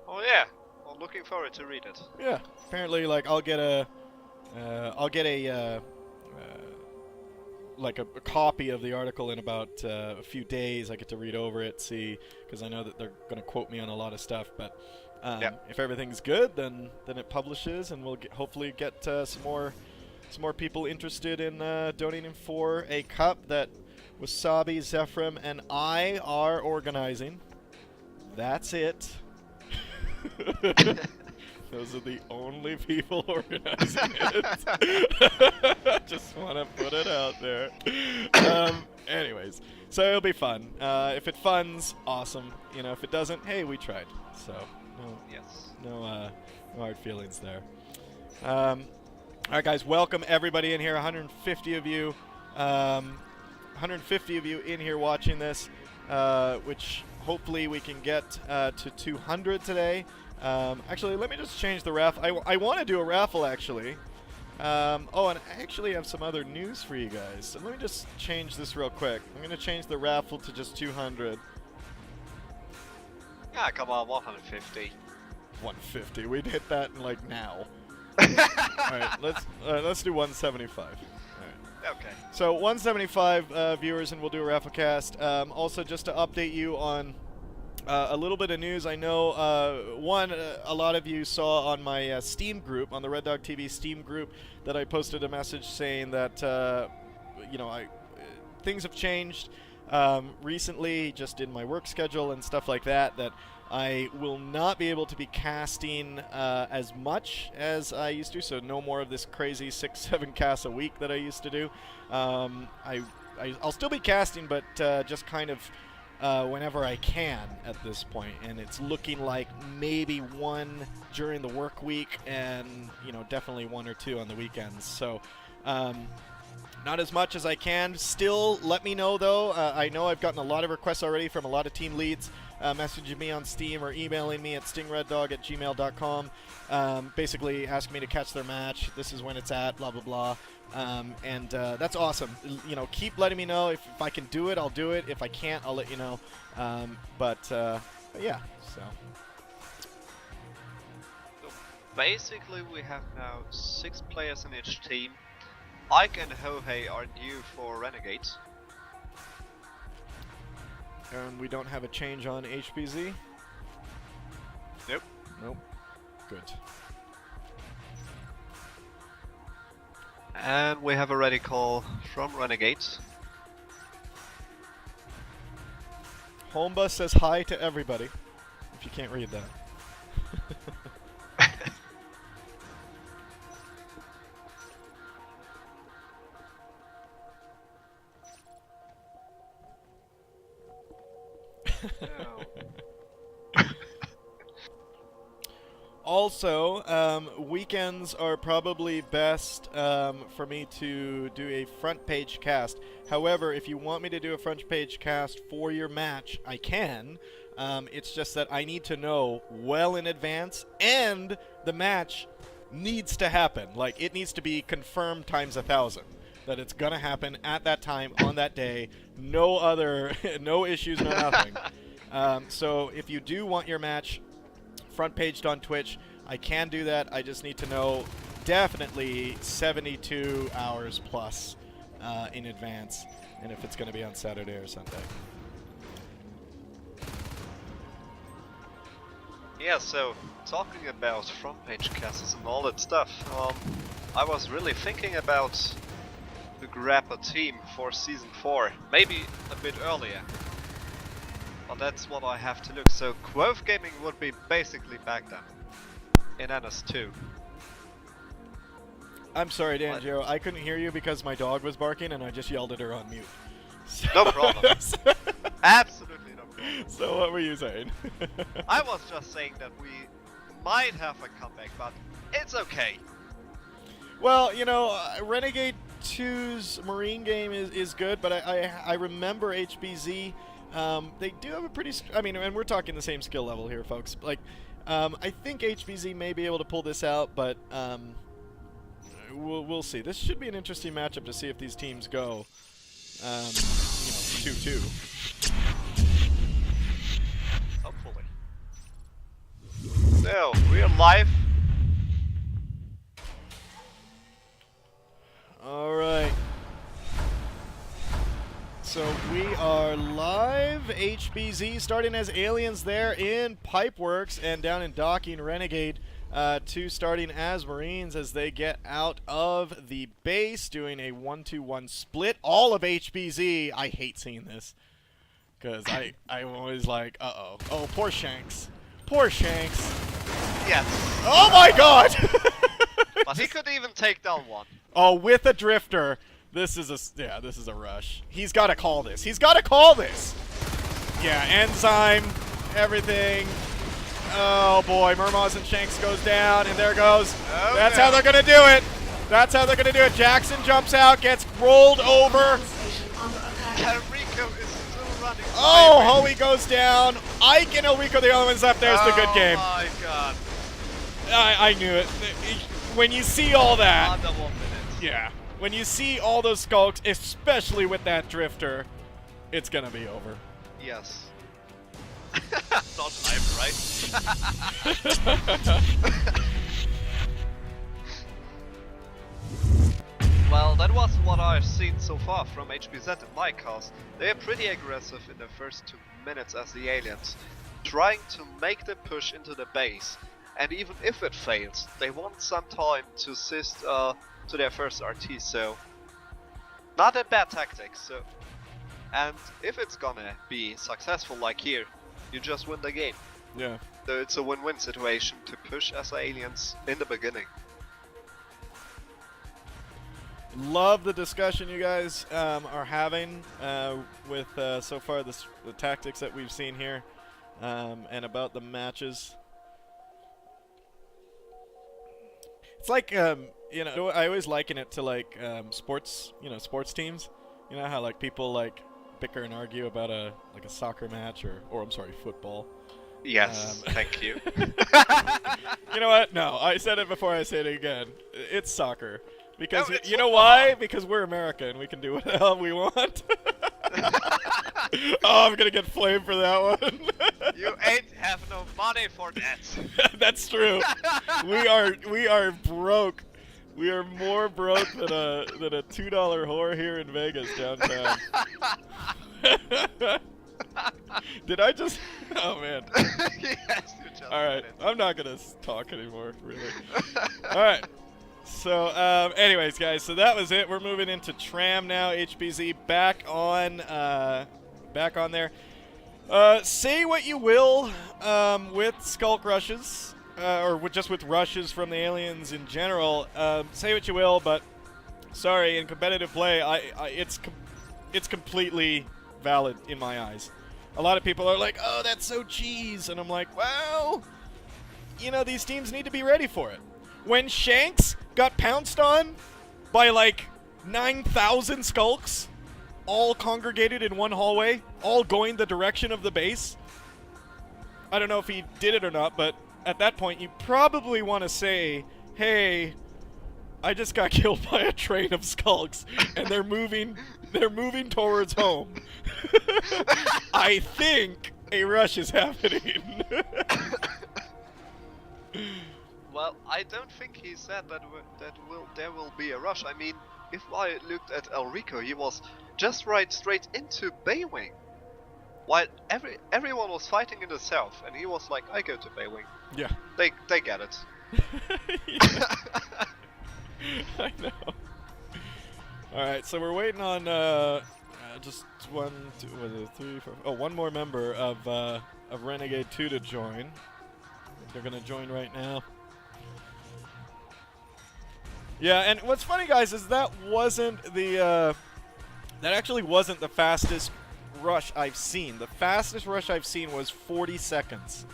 Oh yeah, I'm looking forward to read it. Yeah, apparently, I'll get a copy of the article in about a few days. I get to read over it, see, because I know that they're going to quote me on a lot of stuff. But if everything's good, then it publishes, and we'll hopefully get some more people interested in donating for a cup that Wasabi, Zephram, and I are organizing. That's it. Those are the only people organizing it. Just want to put it out there. Anyways, so it'll be fun. If it funds, awesome. If it doesn't, hey, we tried. So no hard feelings there. All right, guys, welcome everybody in here. 150 of you. 150 of you in here watching this, which hopefully we can get to 200 today. Actually, let me just change the raffle. I want to do a raffle, actually. And I actually have some other news for you guys. So let me just change this real quick. I'm going to change the raffle to just 200. Yeah, come on, 150. 150. We'd hit that in, now. Alright, let's do 175. Okay. So 175 viewers, and we'll do a raffle cast. Also, just to update you on a little bit of news, I know a lot of you saw on my Steam group, on the REDDOG.TV Steam group, that I posted a message saying that you know, things have changed recently, just in my work schedule and stuff like that, that I will not be able to be casting as much as I used to, so no more of this crazy 6-7 casts a week that I used to do. I'll still be casting, but just kind of whenever I can at this point, and it's looking like maybe one during the work week, and you know, definitely 1 or 2 on the weekends. So not as much as I can. Still, let me know though. I know I've gotten a lot of requests already from a lot of team leads, messaging me on Steam or emailing me at stingreddog@gmail.com, basically asking me to catch their match. This is when it's at, blah blah blah. And that's awesome. You know, keep letting me know. If I can do it, I'll do it. If I can't, I'll let you know. But yeah, so. Basically, we have now 6 players in each team. Ike and Hohei are new for Renegade. And we don't have a change on HBZ? Nope. Nope. Good. And we have a ready call from Renegade. Homba says hi to everybody, if you can't read that. Also, weekends are probably best for me to do a front page cast. However, if you want me to do a front page cast for your match, I can. It's just that I need to know well in advance, and the match needs to happen. Like, it needs to be confirmed times 1,000. That it's gonna happen at that time, on that day. No other, no issues, no nothing. So if you do want your match front paged on Twitch, I can do that. I just need to know definitely 72 hours plus in advance, and if it's going to be on Saturday or Sunday. Yeah, so talking about front page casts and all that stuff, I was really thinking about to grab a team for Season 4, maybe a bit earlier. But that's what I have to look. So Quoth Gaming would be basically back then in NS2. I'm sorry, Danjo. I couldn't hear you because my dog was barking and I just yelled at her on mute. So no problem. Absolutely no problem. So what were you saying? I was just saying that we might have a comeback, but it's okay. Well, you know, Renegade 2's Marine game is good, but I remember HBZ. They do have a pretty, I mean, and we're talking the same skill level here, folks. Like, I think HBZ may be able to pull this out, but we'll see. This should be an interesting matchup to see if these teams go, 2-2. Hopefully. So, we're live. All right. So we are live. HBZ starting as aliens there in Pipeworks, and down in docking Renegade 2 starting as Marines as they get out of the base, doing a 1-2-1 split. All of HBZ. I hate seeing this because I'm always like, uh-oh. Oh, poor Shanks. Poor Shanks. Yes. Oh my God! But he could even take down one. Oh, with a drifter. This is a rush. He's got to call this. He's got to call this. Yeah, enzyme, everything. Oh boy, Mermaz and Shanks goes down, and there goes. Oh, that's how they're gonna do it. That's how they're gonna do it. Jackson jumps out, gets rolled over. Enrico is still running. Oh, Hoey goes down. Ike and Enrico, the only ones left. There's the good game. Oh my God. I knew it. When you see all that. Under 1 minute. Yeah. When you see all those skulks, especially with that drifter, it's gonna be over. Yes. Not live, right? Well, that was what I've seen so far from HBZ and my cast. They're pretty aggressive in the first 2 minutes as the aliens, trying to make the push into the base. And even if it fails, they want some time to assist to their first RT, so not a bad tactic. So, and if it's gonna be successful like here, you just win the game. Yeah. So it's a win-win situation to push as aliens in the beginning. Love the discussion you guys are having with so far the tactics that we've seen here and about the matches. It's like you know, I always liken it to like sports, you know, sports teams. You know how like people like bicker and argue about a soccer match or I'm sorry, football. Yes, thank you. You know what? No, I said it before. I say it again. It's soccer. Because No, it's you know football. why? Because we're America and we can do what the hell we want. Oh, I'm gonna get flamed for that one. You ain't have no money for that. That's true. We are broke. We are more broke than a $2 whore here in Vegas downtown. Did I just? Oh man. Yes, you just All right, did it. I'm not gonna talk anymore, really. All right. So, anyways, guys, so that was it. We're moving into Tram now. HBZ back on there. Say what you will with Skulk rushes, or just with rushes from the aliens in general. Say what you will, but sorry, in competitive play, it's completely valid in my eyes. A lot of people are like, "Oh, that's so cheese," and I'm like, "Well, you know, these teams need to be ready for it." When Shanks got pounced on by like 9,000 skulks, all congregated in one hallway, all going the direction of the base. I don't know if he did it or not, but at that point you probably want to say, hey, I just got killed by a train of skulks and they're moving towards home. I think a rush is happening. Well, I don't think he said that there will be a rush. I mean, if I looked at Elrico, he was just right straight into Baywing, while everyone was fighting in the south, and he was like, "I go to Baywing." Yeah. They get it. I know. All right, so we're waiting on just one, two, was it 3, 4? Oh, one more member of Renegade 2 to join. They're gonna join right now. Yeah, and what's funny, guys, is that actually wasn't the fastest rush I've seen. The fastest rush I've seen was 40 seconds,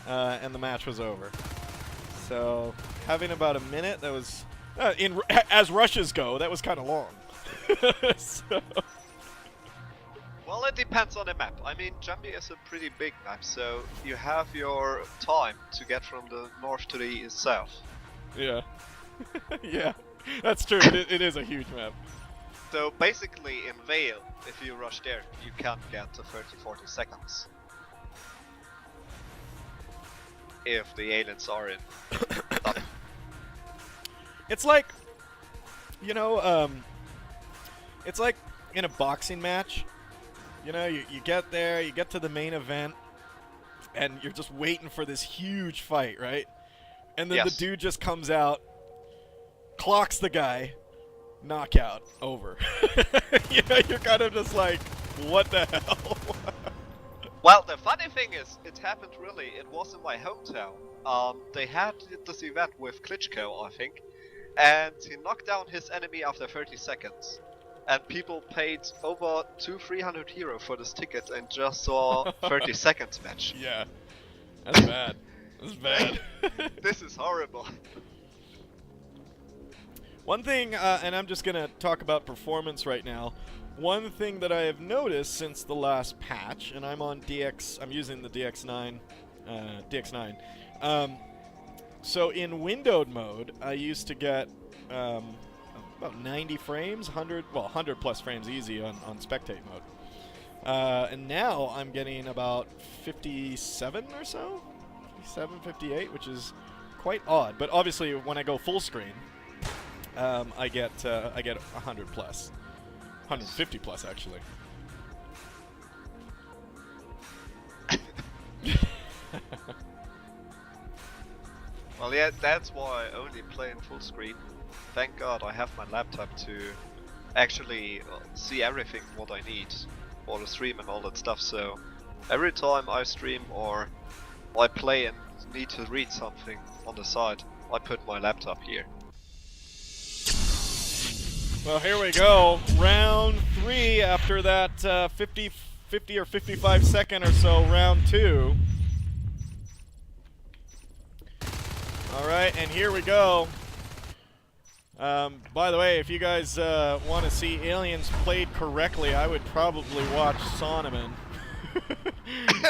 and the match was over. So having about a minute, that was as rushes go, that was kind of long. So. Well, it depends on the map. I mean, Jambi is a pretty big map, so you have your time to get from the north to the south. Yeah. Yeah, that's true. It is a huge map. So basically, in Vale, if you rush there, you can get to 30-40 seconds. If the aliens are in. It's like, you know, it's like in a boxing match. You know, you get there, you get to the main event, and you're just waiting for this huge fight, right? And then Yes. the dude just comes out, clocks the guy, knockout, over. You know, you're kind of just like, what the hell? Well, the funny thing is, it happened really, it was in my hometown. They had this event with Klitschko, I think, and he knocked down his enemy after 30 seconds. And people paid over 200-300 euro for this ticket and just saw 30 seconds match. Yeah, that's bad. That's bad. This is horrible. One thing, and I'm just going to talk about performance right now. One thing that I have noticed since the last patch, and I'm on DX, I'm using the DX9. So in windowed mode, I used to get about 90 frames, 100 plus frames easy on spectate mode. And now I'm getting about 57 or so, 57, 58, which is quite odd. But obviously, when I go full screen, I get 100 plus, 150 plus actually. Well, yeah, that's why I only play in full screen. Thank God I have my laptop to actually see everything what I need for the stream and all that stuff. So every time I stream or I play and need to read something on the side, I put my laptop here. Well, here we go. Round 3 after that 50 or 55 second or so, round 2. Alright, and here we go. By the way, if you guys want to see aliens played correctly, I would probably watch Sonneman.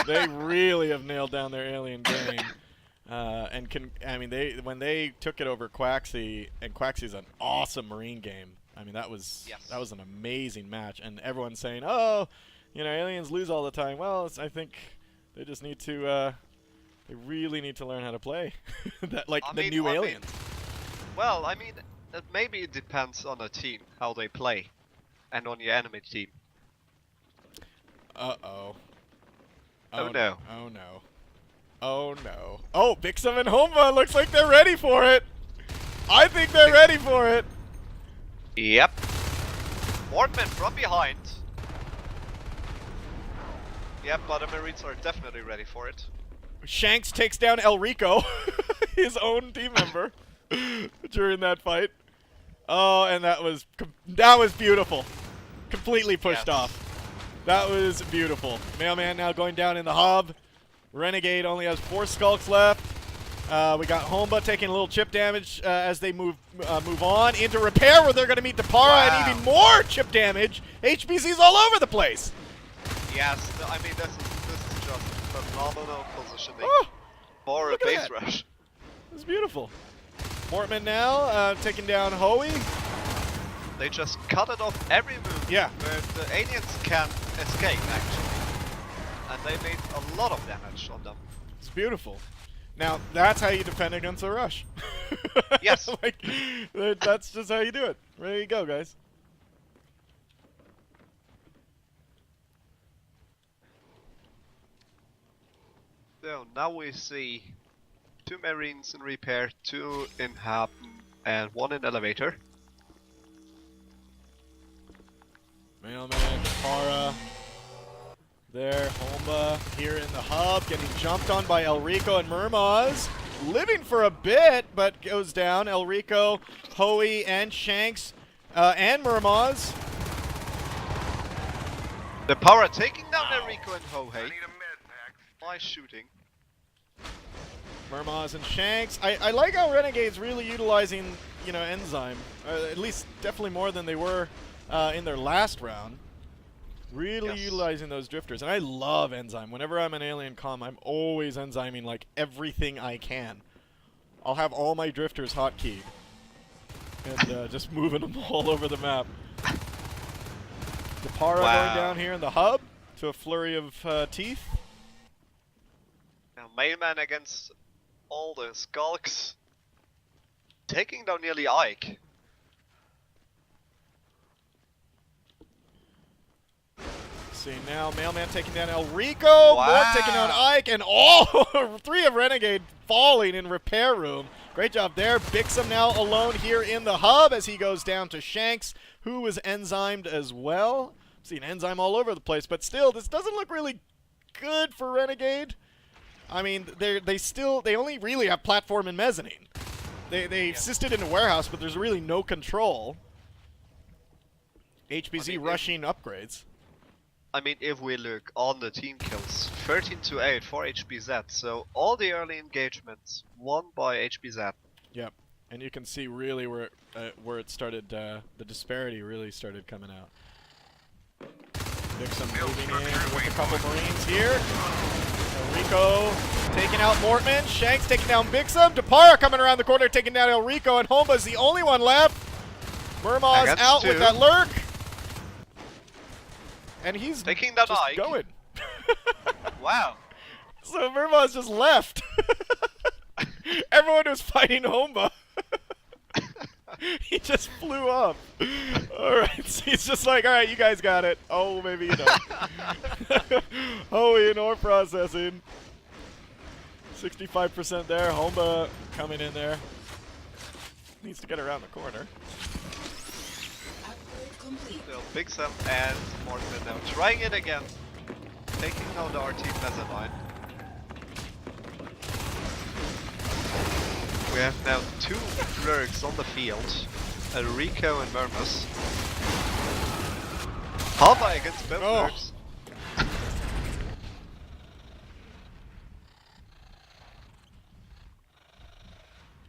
They really have nailed down their alien game. When they took it over Quaxi, and Quaxi's an awesome Marine game. I mean, that was an amazing match, and everyone's saying, "Oh, you know, aliens lose all the time." Well, I think they just need to, they really need to learn how to play that, like the new aliens. Well, I mean, maybe it depends on the team how they play, and on your enemy team. Uh-oh. Oh no. Oh no. Oh no. Oh, Bixum and Homba looks like they're ready for it. I think they're ready for it. Yep. Mortman from behind. Yep, but the Marines are definitely ready for it. Shanks takes down El Rico, his own team member, during that fight. Oh, and that was beautiful. Completely pushed off. That was beautiful. Mailman now going down in the hub. Renegade only has 4 skulks left. We got Homba taking a little chip damage as they move on into repair, where they're going to meet Depara and even more chip damage. HBZ's all over the place. Yes, I mean this is just phenomenal positioning for a look at base that. rush. It's beautiful. Mortman now taking down Hoey. They just cut it off every move. Yeah. Where the aliens can escape actually, and they made a lot of damage on them. It's beautiful. Now, that's how you defend against a rush. Yes. Like, that's just how you do it. There you go, guys. So now we see 2 Marines in repair, 2 in hub, and 1 in elevator. Mailman, Depara. There, Homba here in the hub, getting jumped on by El Rico and Murmaz. Living for a bit, but goes down. El Rico, Hoey, and Shanks, and Murmaz. Depara taking down Enrico and Hohei. I need a med pack. Nice shooting. Murmaz and Shanks. I like how Renegade's really utilizing, you know, Enzyme. At least definitely more than they were in their last round. Really utilizing those drifters. And I love Enzyme. Whenever I'm an alien comm, I'm always enzyming like everything I can. I'll have all my drifters hotkeyed. And just moving them all over the map. Depara going down here in the hub to a flurry of teeth. Now Mailman against all the skulks. Taking down nearly Ike. See now, Mailman taking down El Rico, Mort taking down Ike, and all 3 of Renegade falling in repair room. Great job there. Bixum now alone here in the hub as he goes down to Shanks, who was enzymed as well. Seen enzyme all over the place, but still, this doesn't look really good for Renegade. I mean, they only really have platform and mezzanine. They assisted in the warehouse, but there's really no control. HBZ rushing upgrades. I mean, if we look on the team kills, 13-8 for HBZ, so all the early engagements won by HBZ. Yep, and you can see really where it started, the disparity really started coming out. Dixon moving in with a couple Marines here. Enrico taking out Mortman, Shanks taking down Bixum, Depara coming around the corner taking down El Rico, and Homba's the only one left. Murmaz out with that lurk. And he's taking that just going. Wow. So Murmaz just left. Everyone was fighting Homba. He just flew up. Alright, so he's just like, alright, you guys got it. Oh, maybe you don't. Hoey in ore processing. 65% there. Homba coming in there. Needs to get around the corner. Big Sam and Morton now trying it again. Taking down the RT Pleasant line. We have now 2 Lurks on the field. Rico and Mermus. Halba against both Lurks.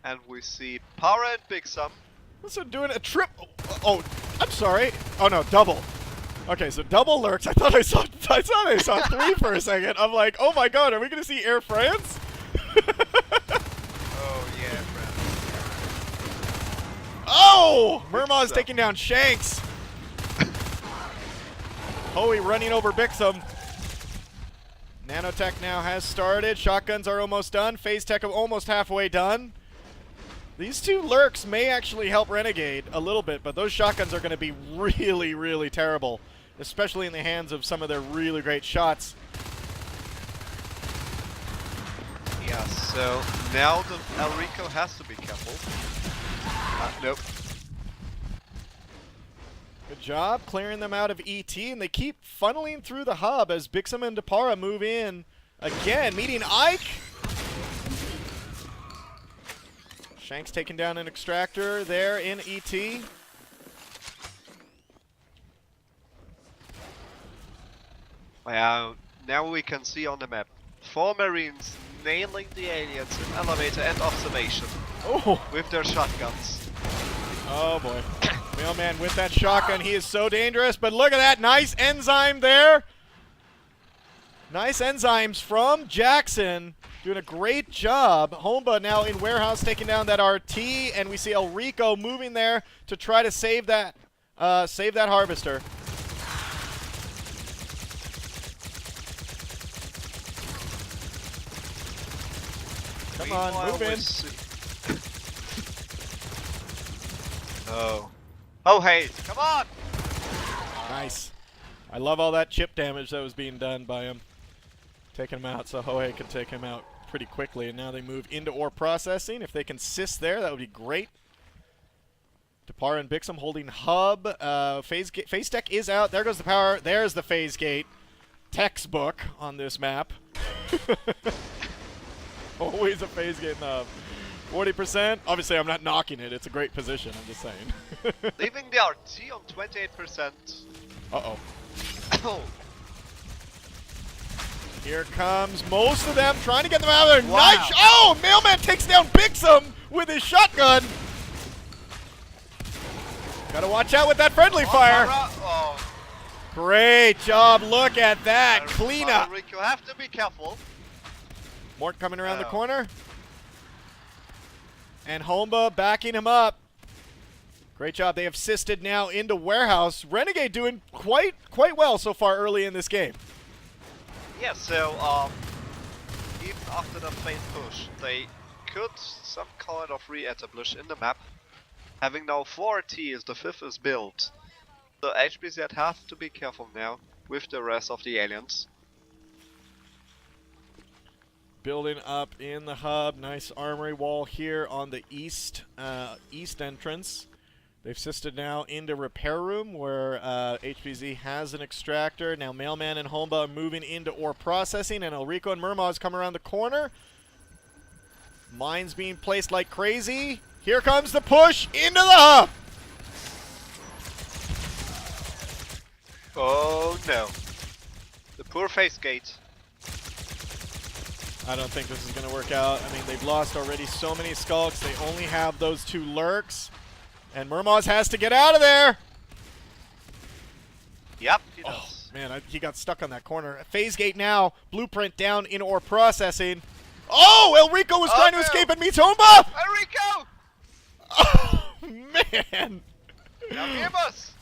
And we see Para and Big Sam. What's it doing? A trip? Oh, I'm sorry. Oh no, double. Okay, so double Lurks. I thought I saw 3 for a second. I'm like, oh my god, are we gonna see Air France? Oh yeah, France. Oh! Murmaugh's taking down Shanks. Hoey running over Bixum. Nanotech now has started. Shotguns are almost done. Phase Tech almost halfway done. These 2 Lurks may actually help Renegade a little bit, but those shotguns are going to be really, really terrible, especially in the hands of some of their really great shots. Yeah, so now the Elrico has to be careful. Nope. Good job clearing them out of ET, and they keep funneling through the hub as Bixum and Depara move in again, meeting Ike. Shanks taking down an extractor there in ET. Yeah, now we can see on the map 4 Marines nailing the aliens in elevator and observation with their shotguns. Oh boy. Mailman with that shotgun, he is so dangerous, but look at that, nice enzyme there. Nice enzymes from Jackson. Doing a great job. Homba now in warehouse taking down that RT, and we see El Rico moving there to try to save that harvester. Come on, move in. Oh hey, come on! Nice. I love all that chip damage that was being done by him. Taking him out so Hohei could take him out pretty quickly, and now they move into ore processing. If they can assist there, that would be great. Depara and Bixum holding hub. Phase Tech is out. There goes the power. There's the phase gate. Textbook on this map. Always a phase gate in the hub. 40%. Obviously, I'm not knocking it. It's a great position. I'm just saying. Leaving the RT on 28%. Uh-oh. Oh. Here comes most of them trying to get them out of there. Wow. Nice. Oh, Mailman takes down Bixum with his shotgun. Gotta watch out with that friendly fire. Oh. Great job. Look at that. Cleanup. Rick, you have to be careful. Mort coming around the corner. And Homba backing him up. Great job. They have assisted now into warehouse. Renegade doing quite well so far early in this game. Yeah, so even after the faint push, they could some kind of re-establish in the map. Having now 4 Ts, the 5th is built. The HBZ have to be careful now with the rest of the aliens. Building up in the hub. Nice armory wall here on the east entrance. They've assisted now into repair room where HBZ has an extractor. Now Mailman and Homba are moving into ore processing, and Elrico and Murmaz come around the corner. Mines being placed like crazy. Here comes the push into the hub. Oh no. The poor face gate. I don't think this is going to work out. I mean, they've lost already so many skulks. They only have those 2 lurks. And Murmaz has to get out of there. Yep, he does. Oh, man, he got stuck on that corner. Phase gate now. Blueprint down in ore processing. Oh, Elrico was trying to escape and meets Homba. Elrico! Oh, man. Now give us.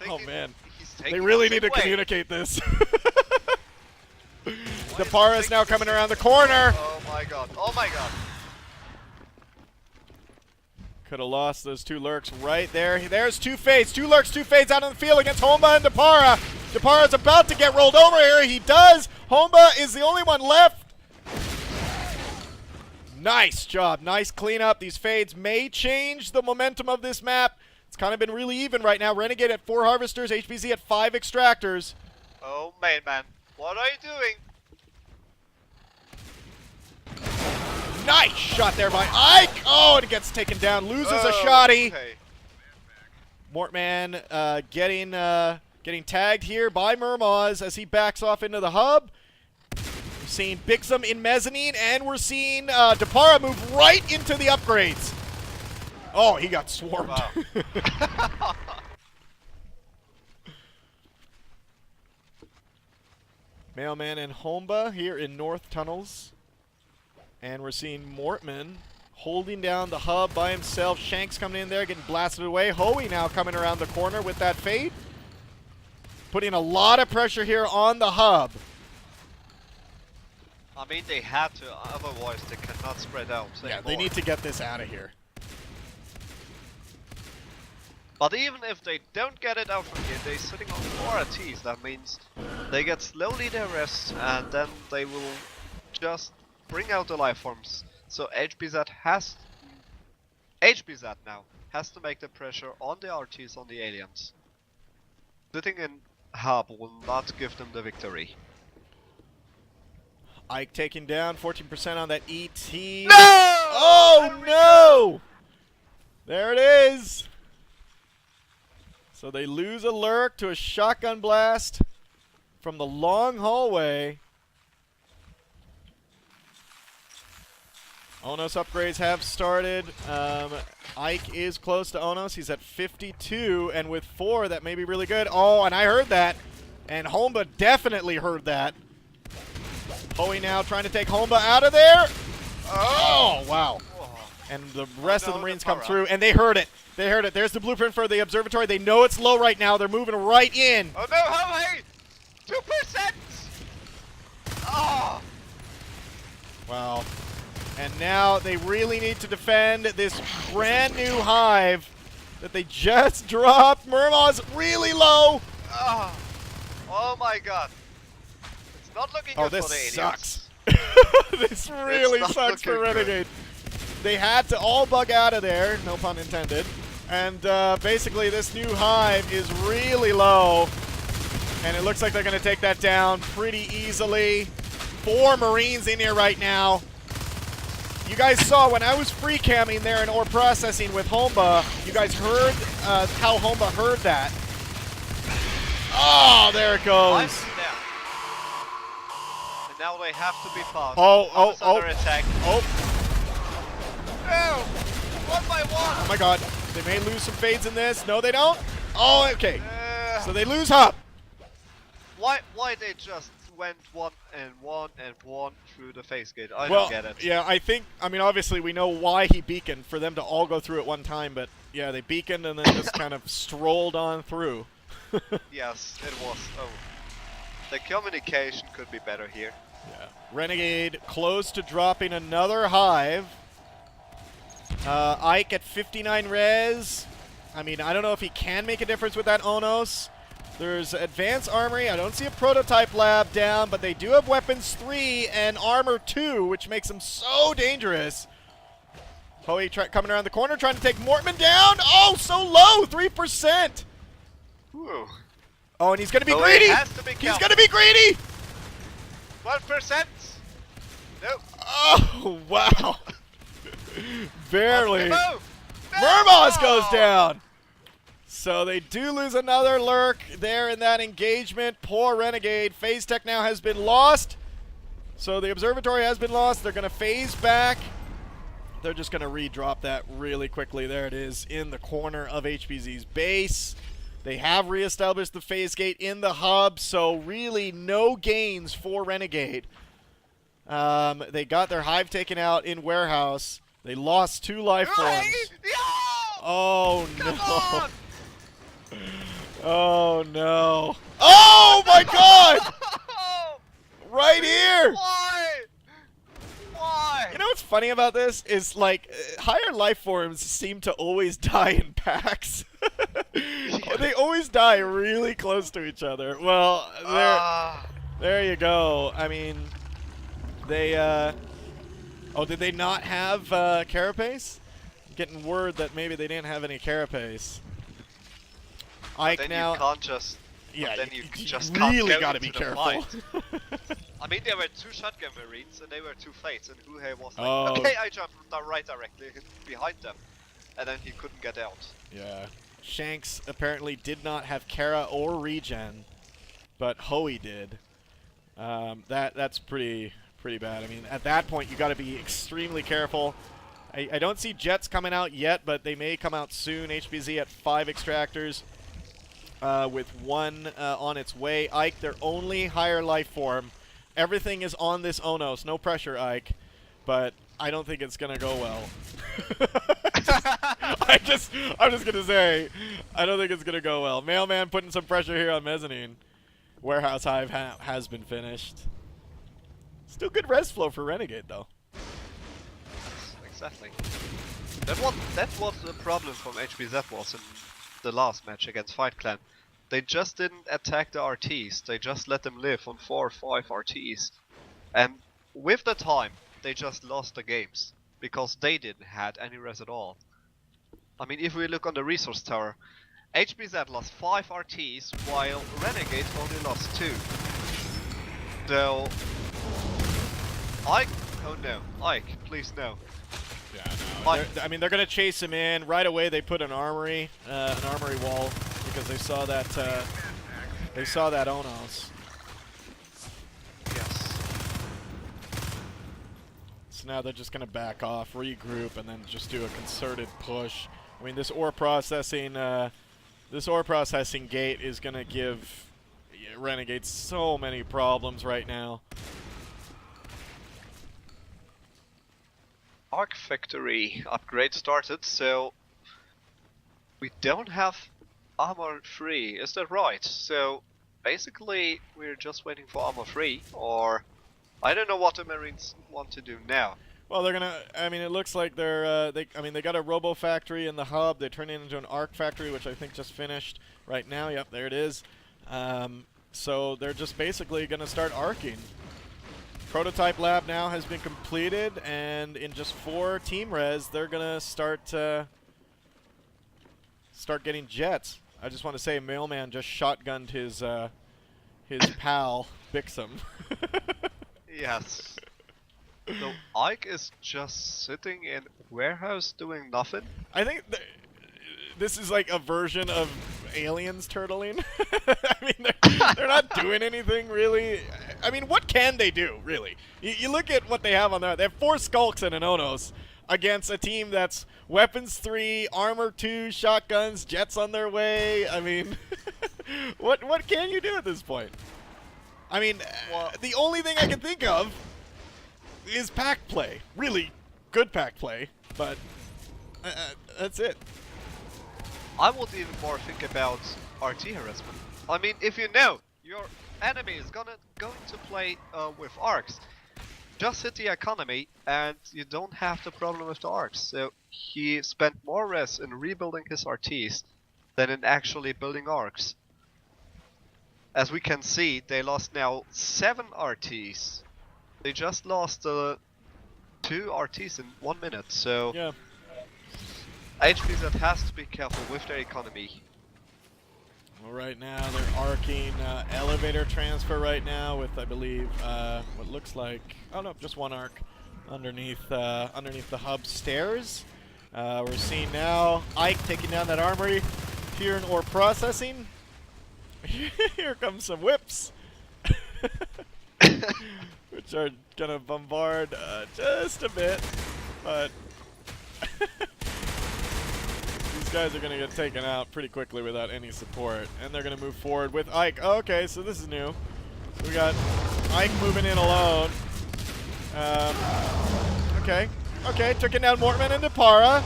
Oh, man. They They really need to communicate this. Depara is now coming around the corner. Oh my god. Oh my god. Could have lost those 2 lurks right there. There's 2 fades. 2 lurks, 2 fades out on the field against Homba and Depara. Depara's about to get rolled over here. He does. Homba is the only one left. Nice job. Nice cleanup. These fades may change the momentum of this map. It's kind of been really even right now. Renegade at 4 harvesters, HBZ at 5 extractors. Oh, man, what are you doing? Nice shot there by Ike. Oh, and it gets taken down. Loses a shotty. Okay. Mortman getting tagged here by Murmaz as he backs off into the hub. We're seeing Bixum in mezzanine, and we're seeing Depara move right into the upgrades. Oh, he got swarmed. Wow. Mailman and Homba here in North Tunnels. And we're seeing Mortman holding down the hub by himself. Shanks coming in there, getting blasted away. Hoey now coming around the corner with that fade. Putting a lot of pressure here on the hub. I mean, they had to, otherwise they cannot spread out Yeah, anymore. they need to get this out of here. But even if they don't get it out from here, they're sitting on 4 RTs. That means they get slowly their rest, and then they will just bring out the life forms. So HBZ now has to make the pressure on the RTs on the aliens. Sitting in hub will not give them the victory. Ike taking down 14% on that ET. No! Oh no! There it is. So they lose a lurk to a shotgun blast from the long hallway. Onos upgrades have started. Ike is close to Onos. He's at 52, and with 4, that may be really good. Oh, and I heard that. And Homba definitely heard that. Hoey now trying to take Homba out of there. Oh, wow. And the rest of the Marines come through, and they heard it. They heard it. There's the blueprint for the observatory. They know it's low right now. They're moving right in. Oh no, Hoey! 2%! Oh! Wow. And now they really need to defend this brand new hive that they just dropped. Murmaz really low. Oh my god. It's not looking good for the aliens. Sucks. This really sucks for Renegade. They had to all bug out of there, no pun intended. And basically this new hive is really low. And it looks like they're going to take that down pretty easily. 4 Marines in here right now. You guys saw when I was free camming there in ore processing with Homba, you guys heard how Homba heard that. Oh, there it goes. And now they have to be fast. Oh. Under attack. Oh. No! 1 by 1! Oh my god. They may lose some fades in this. No, they don't. Oh, okay. So they lose hub. Why they just went 1 and 1 and 1 through the phase gate? I don't get it. Yeah, I mean, obviously we know why he beaconed, for them to all go through at one time, but yeah, they beaconed and then just kind of strolled on through. Yes, it was. Oh. The communication could be better here. Yeah. Renegade close to dropping another hive. Ike at 59 res. I mean, I don't know if he can make a difference with that Onos. There's advanced armory. I don't see a prototype lab down, but they do have weapons 3 and armor 2, which makes them so dangerous. Hoey coming around the corner, trying to take Mortman down. Oh, so low, 3%. Ooh. Oh, and he's going to be Hoey greedy. has to be He's going to be greedy. 1%. Nope. Oh, wow. Barely. Murmaz goes down. So they do lose another lurk there in that engagement. Poor Renegade. Phase tech now has been lost. So the observatory has been lost. They're going to phase back. They're just going to redrop that really quickly. There it is in the corner of HBZ's base. They have reestablished the phase gate in the hub, so really no gains for Renegade. They got their hive taken out in warehouse. They lost 2 life forms. Oh no. Oh no. Oh my god! Right here! Why? You know what's funny about this is, like, higher life forms seem to always die in packs. They always die really close to each other. Well, there you go. I mean, they, oh, did they not have Carapace? I'm getting word that maybe they didn't have any Carapace. Ike then now. you can't just. Yeah, then you just really can't got to into be the careful. fight. I mean, there were 2 shotgun marines and they were 2 fates, and Huhei was like, Oh. okay, I jumped right directly behind them, and then he couldn't get out. Yeah. Shanks apparently did not have Kara or regen, but Hoey did. That's pretty bad. I mean, at that point, you got to be extremely careful. I don't see jets coming out yet, but they may come out soon. HBZ at 5 extractors, with 1 on its way. Ike, their only higher life form. Everything is on this Onos. No pressure, Ike, but I don't think it's gonna go well. I'm just gonna say, I don't think it's gonna go well. Mailman putting some pressure here on Mezzanine. Warehouse Hive has been finished. Still good res flow for Renegade, though. Exactly. That was the problem from HBZ was in the last match against Fight Clan. They just didn't attack the RTs. They just let them live on 4 or 5 RTs, and with the time, they just lost the games because they didn't had any res at all. I mean, if we look on the resource tower, HBZ lost 5 RTs while Renegade only lost 2. So, Ike, oh no, Ike, please no. Yeah, no. I mean, they're gonna chase him in right away. They put an armory wall because they saw that Onos. Yes. So now they're just gonna back off, regroup, and then just do a concerted push. I mean, this ore processing gate is gonna give Renegade so many problems right now. Arc Factory upgrade started, so we don't have armor 3, is that right? So basically we're just waiting for armor 3, or I don't know what the Marines want to do now. Well, they're gonna. I mean, it looks like they're. They got a Robo Factory in the hub. They turned it into an Arc Factory, which I think just finished right now. Yep, there it is. So they're just basically gonna start arcing. Prototype lab now has been completed, and in just 4 team res, they're gonna start getting jets. I just want to say, Mailman just shotgunned his pal Bixum. Yes. So Ike is just sitting in warehouse doing nothing. I think this is like a version of aliens turtling. I mean, they're not doing anything really. I mean, what can they do, really? You look at what they have on there. They have 4 Skulks and an Onos against a team that's weapons 3, armor 2, shotguns, jets on their way. I mean, what can you do at this point? I mean, the only thing I can think of is pack play. Really good pack play, but that's it. I would even more think about RT harassment. I mean, if you know your enemy is going to play with arcs, just hit the economy and you don't have the problem with the arcs. So he spent more res in rebuilding his RTs than in actually building arcs. As we can see, they lost now 7 RTs. They just lost 2 RTs in 1 minute, so Yeah. HBZ has to be careful with their economy. Well, right now they're arcing elevator transfer right now with, I believe, what looks like, oh no, just 1 arc underneath the hub stairs. We're seeing now Ike taking down that armory here in ore processing. Here comes some whips, which are gonna bombard just a bit, but these guys are gonna get taken out pretty quickly without any support, and they're gonna move forward with Ike. Oh, okay, so this is new. So we got Ike moving in alone. Okay, took it down Mortman and Depara.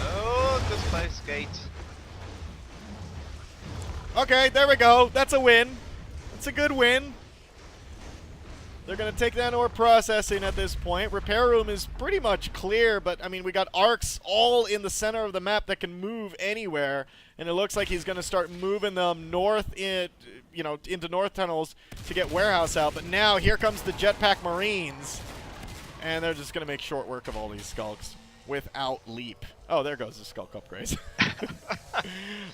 Oh, good place, Gate. Okay, there we go. That's a win. That's a good win. They're going to take down ore processing at this point. Repair room is pretty much clear, but I mean, we got arcs all in the center of the map that can move anywhere, and it looks like he's going to start moving them north into north tunnels to get warehouse out. But now here comes the jetpack Marines, and they're just going to make short work of all these skulks without leap. Oh, there goes the skulk upgrade.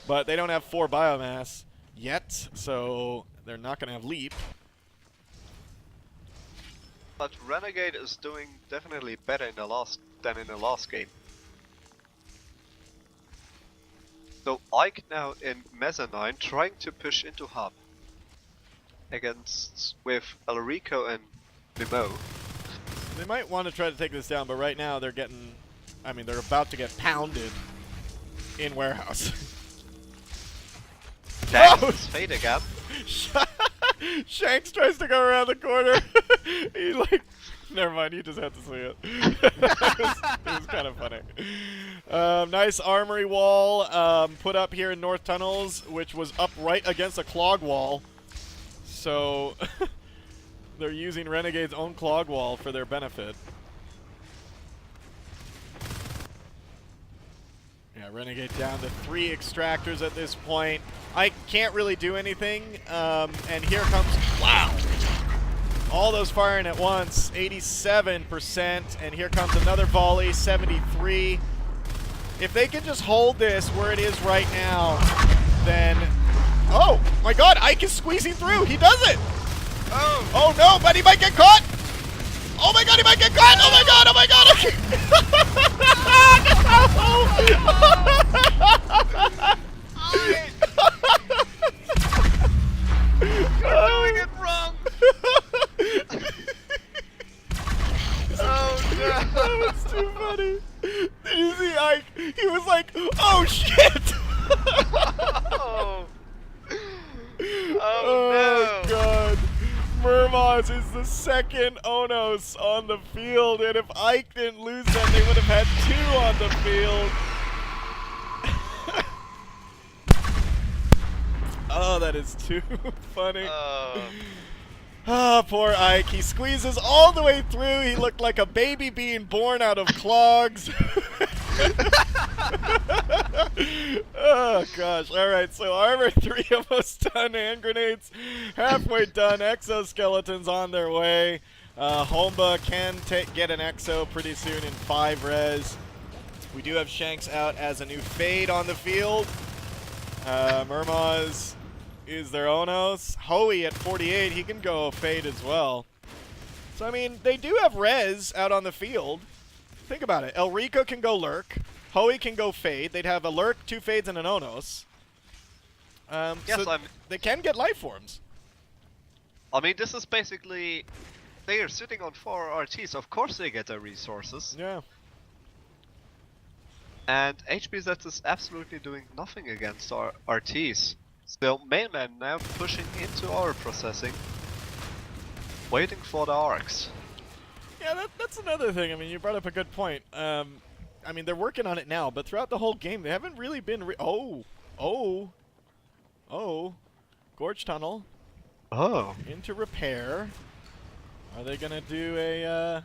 But they don't have 4 biomass yet, so they're not going to have leap. But Renegade is doing definitely better than in the last game. So Ike now in Mezzanine trying to push into hub with Elrico and Limo. They might want to try to take this down, but right now they're getting, they're about to get pounded in warehouse. Shanks fade again. Shanks tries to go around the corner. He's like, never mind, you just had to see it. It was kind of funny. Nice armory wall put up here in North Tunnels, which was up right against a clog wall. So they're using Renegade's own clog wall for their benefit. Yeah, Renegade down to 3 extractors at this point. I can't really do anything, and here comes, wow! All those firing at once, 87%, and here comes another volley, 73. If they can just hold this where it is right now, then, oh my god, Ike is squeezing through, he does it! Oh no, but he might get caught! Oh my god, he might get caught! Oh my god, oh my god! You're doing it wrong! Oh no! That was too funny. Did you see Ike? He was like, oh shit! Oh Oh no! god. Mermaz is the second Onos on the field, and if Ike didn't lose that, they would have had 2 on the field. Oh, that is too funny. Ah, poor Ike. He squeezes all the way through. He looked like a baby being born out of clogs. Oh, gosh. All right, so Armor 3 almost done. Hand grenades halfway done. Exoskeletons on their way. Homba can get an Exo pretty soon in 5 res. We do have Shanks out as a new Fade on the field. Mermaz is their Onos. Hoey at 48, he can go Fade as well. So, they do have res out on the field. Think about it. Elrico can go Lurk. Hoey can go Fade. They'd have a Lurk, 2 Fades, and an Onos. Yes, so they can get life forms. this is basically... They are sitting on 4 RTs, of course they get their resources. Yeah. And HBZ is absolutely doing nothing against our RTs. Still, Mainland now pushing into our processing, waiting for the arcs. Yeah, that's another thing. You brought up a good point. They're working on it now, but throughout the whole game, they haven't really been... Gorge Tunnel. Oh. Into repair. Are they going to do a...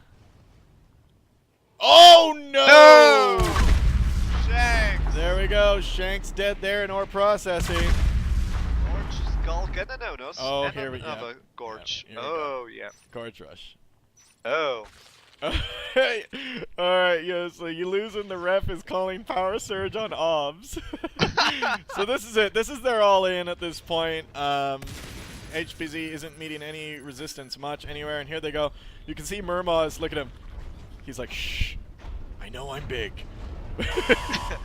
Oh, no! Shanks! There we go. Shanks dead there in ore processing. Gorge, Skull, and an Onos. Oh, and here we go. another Gorge. Yeah, Yeah. Gorge Rush. Oh. Alright, yeah, so you losing, the ref is calling Power Surge on OBS. So this is it. This is their all-in at this point. HBZ isn't meeting any resistance much anywhere, and here they go. You can see Mermaz, look at him. He's like, shh, I know I'm big.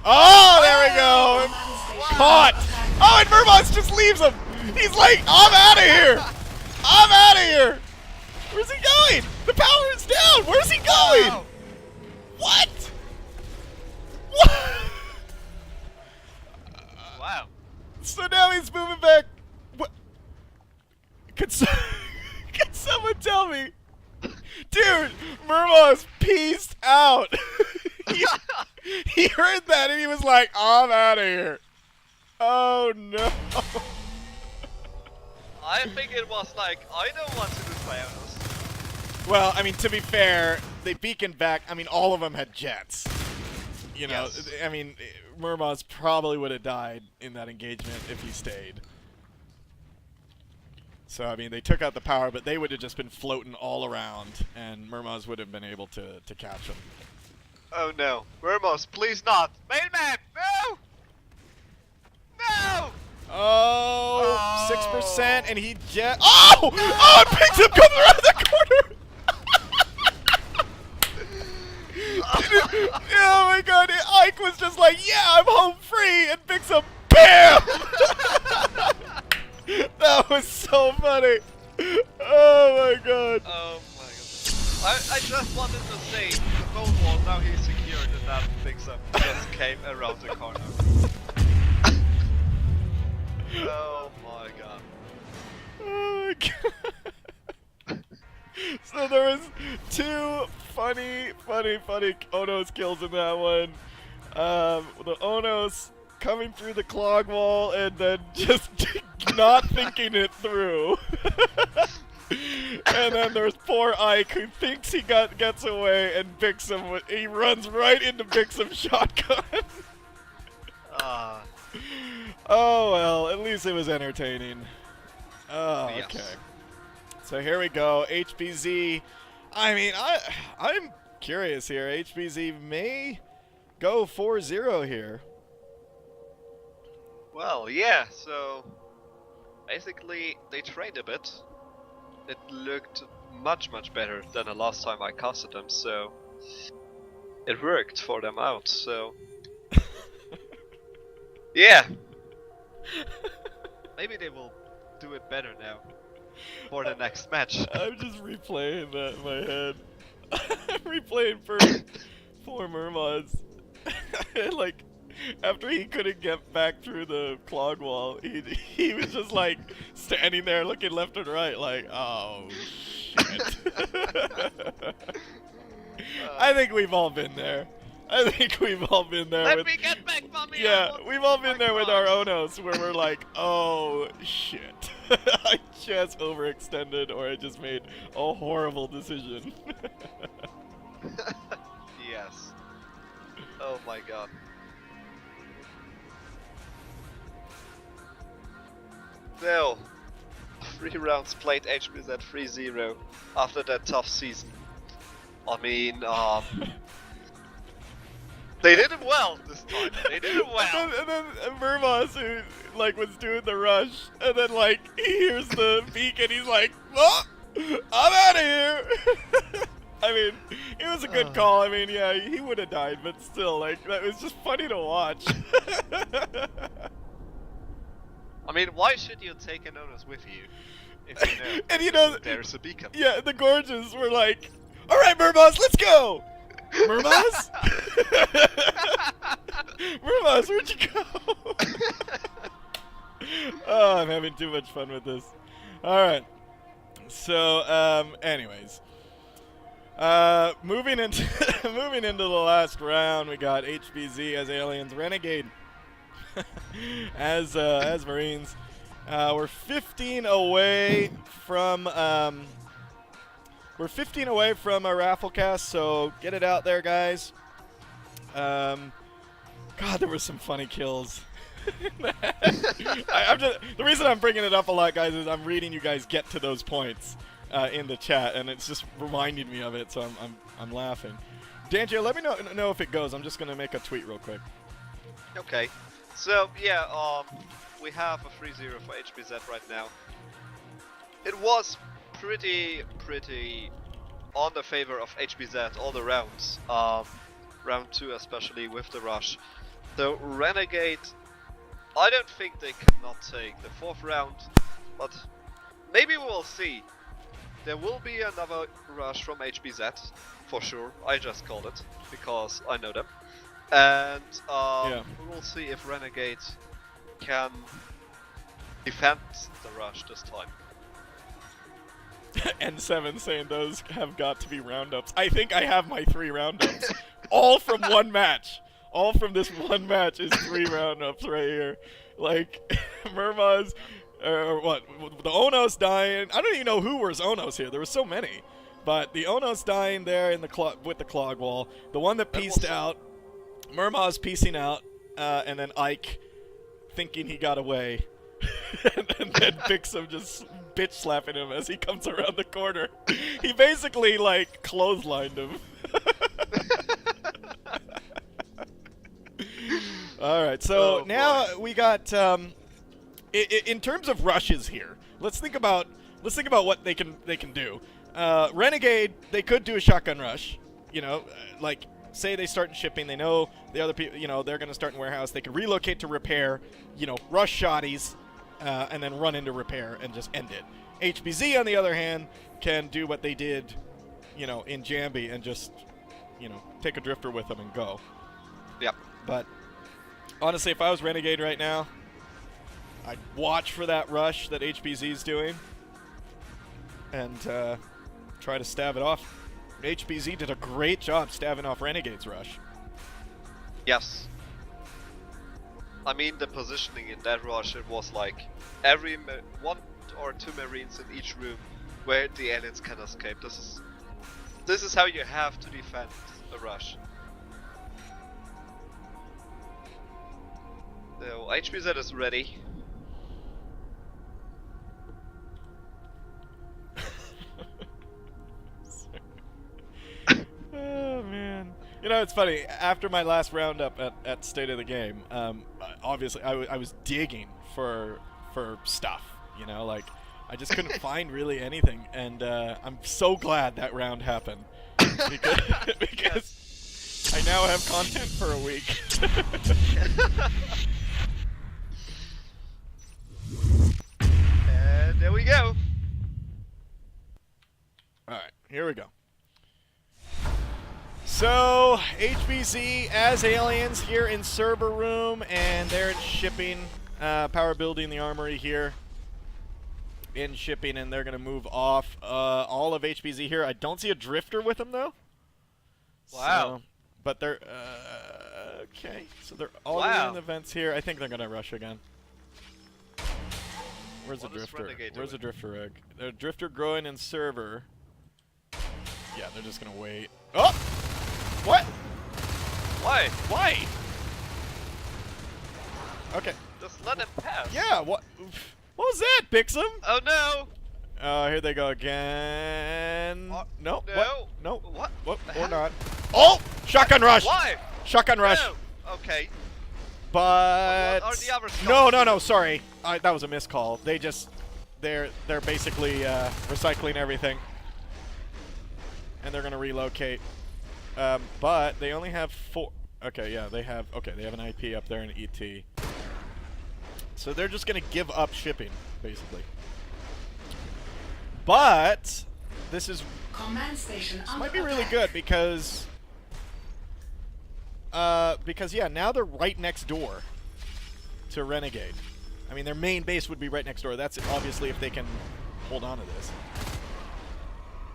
Oh, there we go! Caught! Oh, and Mermaz just leaves him! He's like, I'm out of here! I'm out of here! Where's he going? The power is down! Where's he going? Wow. What? What? Wow. So now he's moving back. What? Could someone tell me? Dude, Mermaz peaced out. He heard that and he was like, I'm out of here. Oh no. I think it was like, I don't want to do Clownos. Well, to be fair, they beaconed back. all of them had jets. You know, Yes. Mermaz probably would have died in that engagement if he stayed. So, they took out the power, but they would have just been floating all around, and Mermaz would have been able to catch them. Oh no. Mermaz, please not. Main man, no! Oh, 6%, and he jet. Oh! Oh, it picks him coming around the corner! Oh my god, Ike was just like, yeah, I'm home free, and picks him, BAM! That was so funny. Oh my god. Oh my god. I just wanted to say, the phone wall, now he's secured and that fix-up just came around the corner. Oh my god. Oh my god. So there was two funny Onos kills in that one. The Onos coming through the clog wall and then just not thinking it through. And then there's poor Ike who thinks he gets away and Bixum, he runs right into Bixum's shotgun. Oh well, at least it was entertaining. Oh, yes. okay. So here we go, HBZ. I mean, I'm curious here. HBZ may go 4-0 here. Well, yeah, so basically they trained a bit. It looked much better than the last time I casted them, so it worked for them out, so yeah. Maybe they will do it better now for the next match. I'm just replaying that in my head. I'm replaying for Mermaz. Like, after he couldn't get back through the clog wall, he was just like standing there looking left and right like, oh shit. I think we've all been there. Let me get back, mommy! Yeah, we've all been there with our Onos where we're like, oh shit. I just overextended or I just made a horrible decision. Yes. Oh my god. So, 3 rounds played HBZ 3-0 after that tough season. I mean, they did it well this time. They did it well. And then Mermaz, who like was doing the rush, and then like he hears the beacon, he's like, "Oh, I'm out of here." I mean, it was a good call. I mean, yeah, he would have died, but still, like that was just funny to watch. I mean, why should you take an Onus with you if you know, and you know there's a beacon? Yeah, the Gorges were like, "All right, Mermaz, let's go." Mermaz? Mermaz, where'd you go? Oh, I'm having too much fun with this. Alright. So, anyways. Moving into the last round, we got HBZ as Aliens, Renegade as Marines. We're 15 away from a raffle cast, so get it out there, guys. God, there were some funny kills. The reason I'm bringing it up a lot, guys, is I'm reading you guys get to those points in the chat, and it's just reminding me of it, so I'm laughing. D'Angelo, let me know if it goes. I'm just gonna make a tweet real quick. Okay. So yeah, we have a 3-0 for HBZ right now. It was pretty on the favor of HBZ all the rounds. Round 2 especially with the rush. The Renegade, I don't think they cannot take the 4th round, but maybe we will see. There will be another rush from HBZ, for sure. I just called it, because I know them. And we will see if Renegade can defend the rush this time. N7 saying those have got to be roundups. I think I have my 3 roundups. All from one match. All from this one match is 3 roundups right here. Like, Mermaz, what? The Onos dying. I don't even know who was Onos here. There were so many. But the Onos dying there in the with the clog wall. The one that pieced out. Mermaz piecing out. And then Ike thinking he got away. And then Bixum just bitch slapping him as he comes around the corner. He basically like clotheslined him. Alright, so now we got in terms of rushes here, let's think about what they can do. Renegade, they could do a shotgun rush. You know, like say they start in shipping, they know the other people. You know, they're going to start in warehouse. They can relocate to repair. You know, rush shotties, and then run into repair and just end it. HBZ, on the other hand, can do what they did, you know, in Jambi and just, you know, take a drifter with them and go. Yep. But honestly, if I was Renegade right now, I'd watch for that rush that HBZ is doing and try to stab it off. HBZ did a great job stabbing off Renegade's rush. Yes. I mean, the positioning in that rush, it was like every one or two Marines in each room where the aliens can escape. This is how you have to defend a rush. So HBZ is ready. Oh man. You know, it's funny. After my last roundup at State of the Game, obviously I was digging for stuff. You know, like I just couldn't find really anything, and I'm so glad that round happened because I now have content for a week. And there we go. All right, here we go. So, HBZ as aliens here in server room, and they're in shipping, power building the armory here in shipping, and they're going to move off all of HBZ here. I don't see a drifter with them, though. Wow. So, but they're, okay, so they're already in the vents here. I think they're going to rush again. Where's the drifter? Where's the drifter egg? The drifter growing in server. Yeah, they're just going to wait. Oh! What? Why? Why? Okay. Just let him pass. Yeah, what was that, Bixum? Oh no! Here they go again. No. No. No. No. What? Or not. Oh! Shotgun rush! Why? Shotgun rush! No. Okay. But... What are the other No, sorry. That was a miscall. They're basically recycling everything. And they're going to relocate. But they only have 4. Okay, yeah, they have an IP up there in ET. So they're just going to give up shipping, basically. But this might be really good because yeah, now they're right next door to Renegade. I mean, their main base would be right next door. That's obviously if they can hold on to this.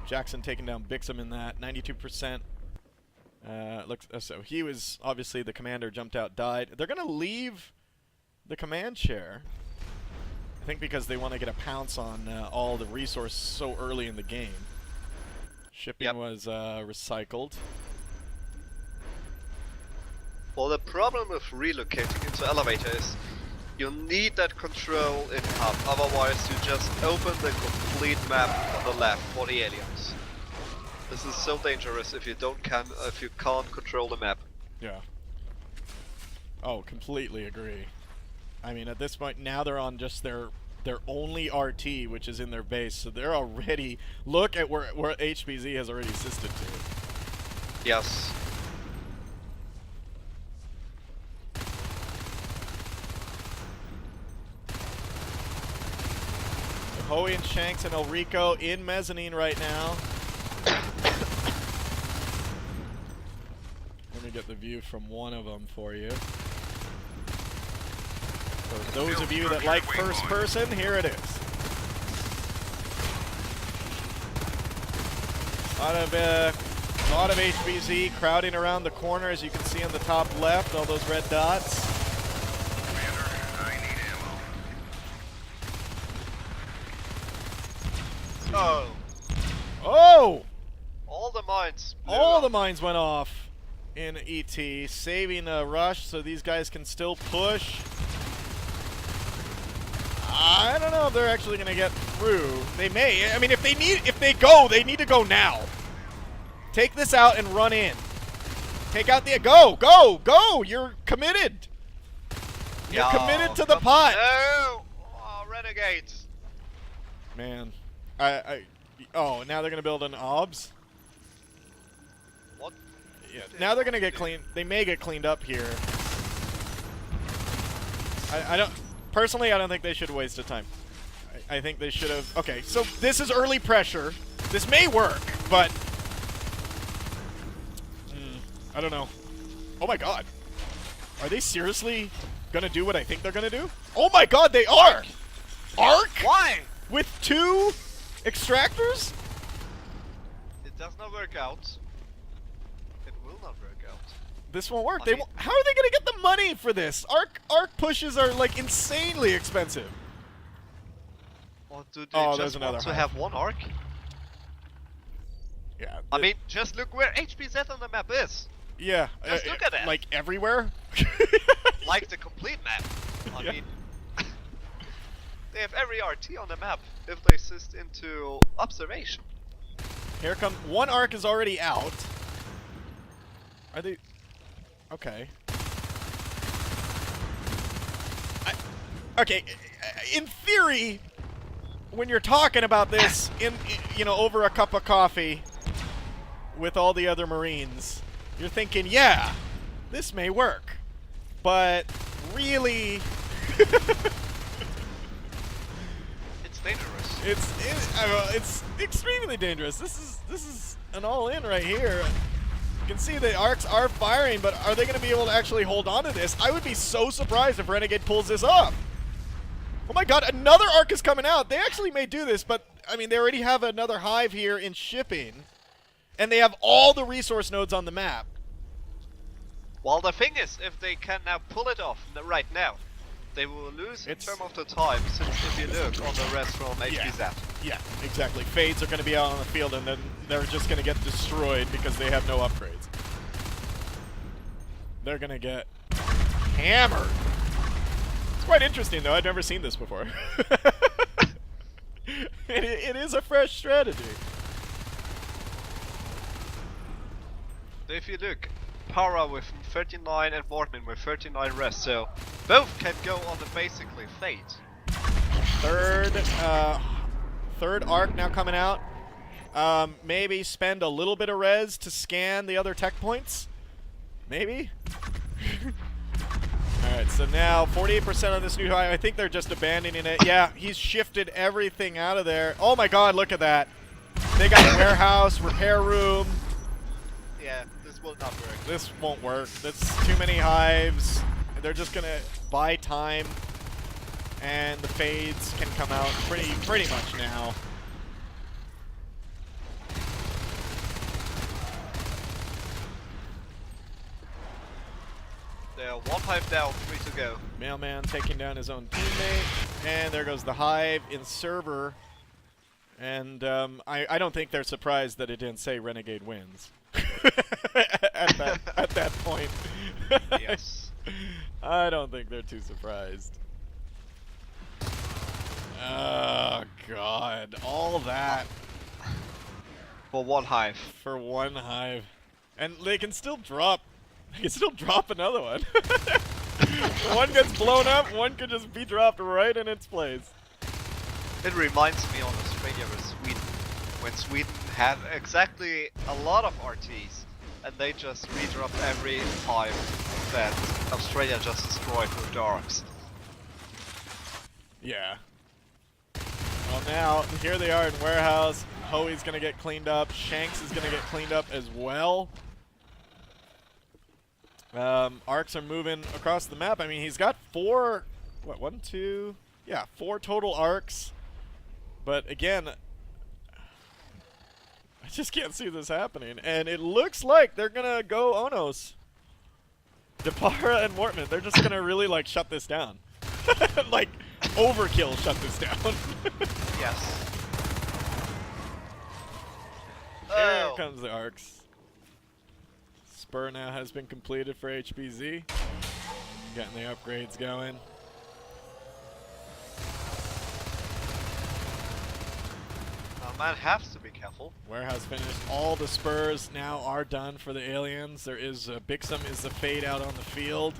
Jackson taking down Bixum in that 92%. So he was obviously the commander, jumped out, died. They're going to leave the command chair, I think, because they want to get a pounce on all the resources so early in the game. Shipping was recycled. Well, the problem with relocating into elevator is you need that control in hub, otherwise you just open the complete map on the left for the aliens. This is so dangerous if you can't control the map. Yeah. Oh, completely agree. I mean, at this point now they're on just their only RT, which is in their base, so they're already look at where HBZ has already assisted to. Yes. Hoey and Shanks and Elrico in mezzanine right now. Let me get the view from one of them for you. For those of you that like first person, here it is. A lot of HBZ crowding around the corner, as you can see on the top left, all those red dots. Commander, I need ammo. Oh! Oh! All the mines. All the mines went off in ET, saving a rush so these guys can still push. I don't know if they're actually going to get through. They may. I mean, if they go, they need to go now. Take this out and run in. Take out the go. You're committed. You're committed to the pot. No. Renegade. Man. Oh, now they're going to build an OBS? What? Yeah, now they're going to get clean. They may get cleaned up here. I don't... Personally, I don't think they should have wasted time. I think they should have... Okay, so this is early pressure. This may work, but... I don't know. Oh my god. Are they seriously gonna do what I think they're gonna do? Oh my god, they are! Arc? Why? With 2 extractors? It does not work out. It will not work out. This won't work. I They mean- won't, how are they gonna get the money for this? Arc pushes are like insanely expensive. Or do they Oh, there's just another want to hive. have one arc? Yeah. I mean, just look where HBZ on the map is. yeah. just look at that. Like everywhere? Like the complete map. I Yeah. mean, they have every RT on the map if they assist into observation. Here comes... One arc is already out. Are they... Okay. Okay, in theory, when you're talking about this you know, over a cup of coffee with all the other Marines, you're thinking, yeah, this may work. But really, It's dangerous. it's extremely dangerous. This is an all-in right here. You can see the arcs are firing, but are they going to be able to actually hold on to this? I would be so surprised if Renegade pulls this off. Oh my god, another arc is coming out. They actually may do this, but I mean, they already have another hive here in shipping, and they have all the resource nodes on the map. Well, the thing is, if they can now pull it off right now, they will lose in terms of the time, since if you look on the rest from HBZ. Yeah, exactly. Fades are going to be out on the field, and then they're just going to get destroyed because they have no upgrades. They're going to get hammered. It's quite interesting, though. I've never seen this before. it is a fresh strategy. If you look, Para with 39 and Mortman with 39 rest, so both can go on the basically fade. Third arc now coming out. Maybe spend a little bit of res to scan the other tech points. Maybe. Alright, so now 48% on this new high. I think they're just abandoning it. Yeah, he's shifted everything out of there. Oh my god, look at that. They got a warehouse, repair room. Yeah, this will not work. This won't work. That's too many hives. They're just gonna buy time, and the fades can come out pretty much now. They're one hive down, 3 to go. Mailman taking down his own teammate, and there goes the hive in server. And I don't think they're surprised that it didn't say Renegade wins at that point. Yes. I don't think they're too surprised. Oh god, all that For one hive. for one hive, and they can still drop. They can still drop another one. One gets blown up, one could just be dropped right in its place. It reminds me of Australia with Sweden, when Sweden had exactly a lot of RTs, and they just redropped every hive that Australia just destroyed with the arcs. Yeah. Well, now here they are in warehouse. Hoey's gonna get cleaned up. Shanks is gonna get cleaned up as well. Arcs are moving across the map. I mean, he's got 4, what, 1, 2, yeah, 4 total arcs. But again, I just can't see this happening. And it looks like they're gonna go Onos. Depara and Mortman, they're just gonna really like shut this down. Like, overkill shut this down. Yes. Here comes the arcs. Spur now has been completed for HBZ. Getting the upgrades going. Man has to be careful. Warehouse finished. All the spurs now are done for the aliens. There is Bixum is the fade out on the field.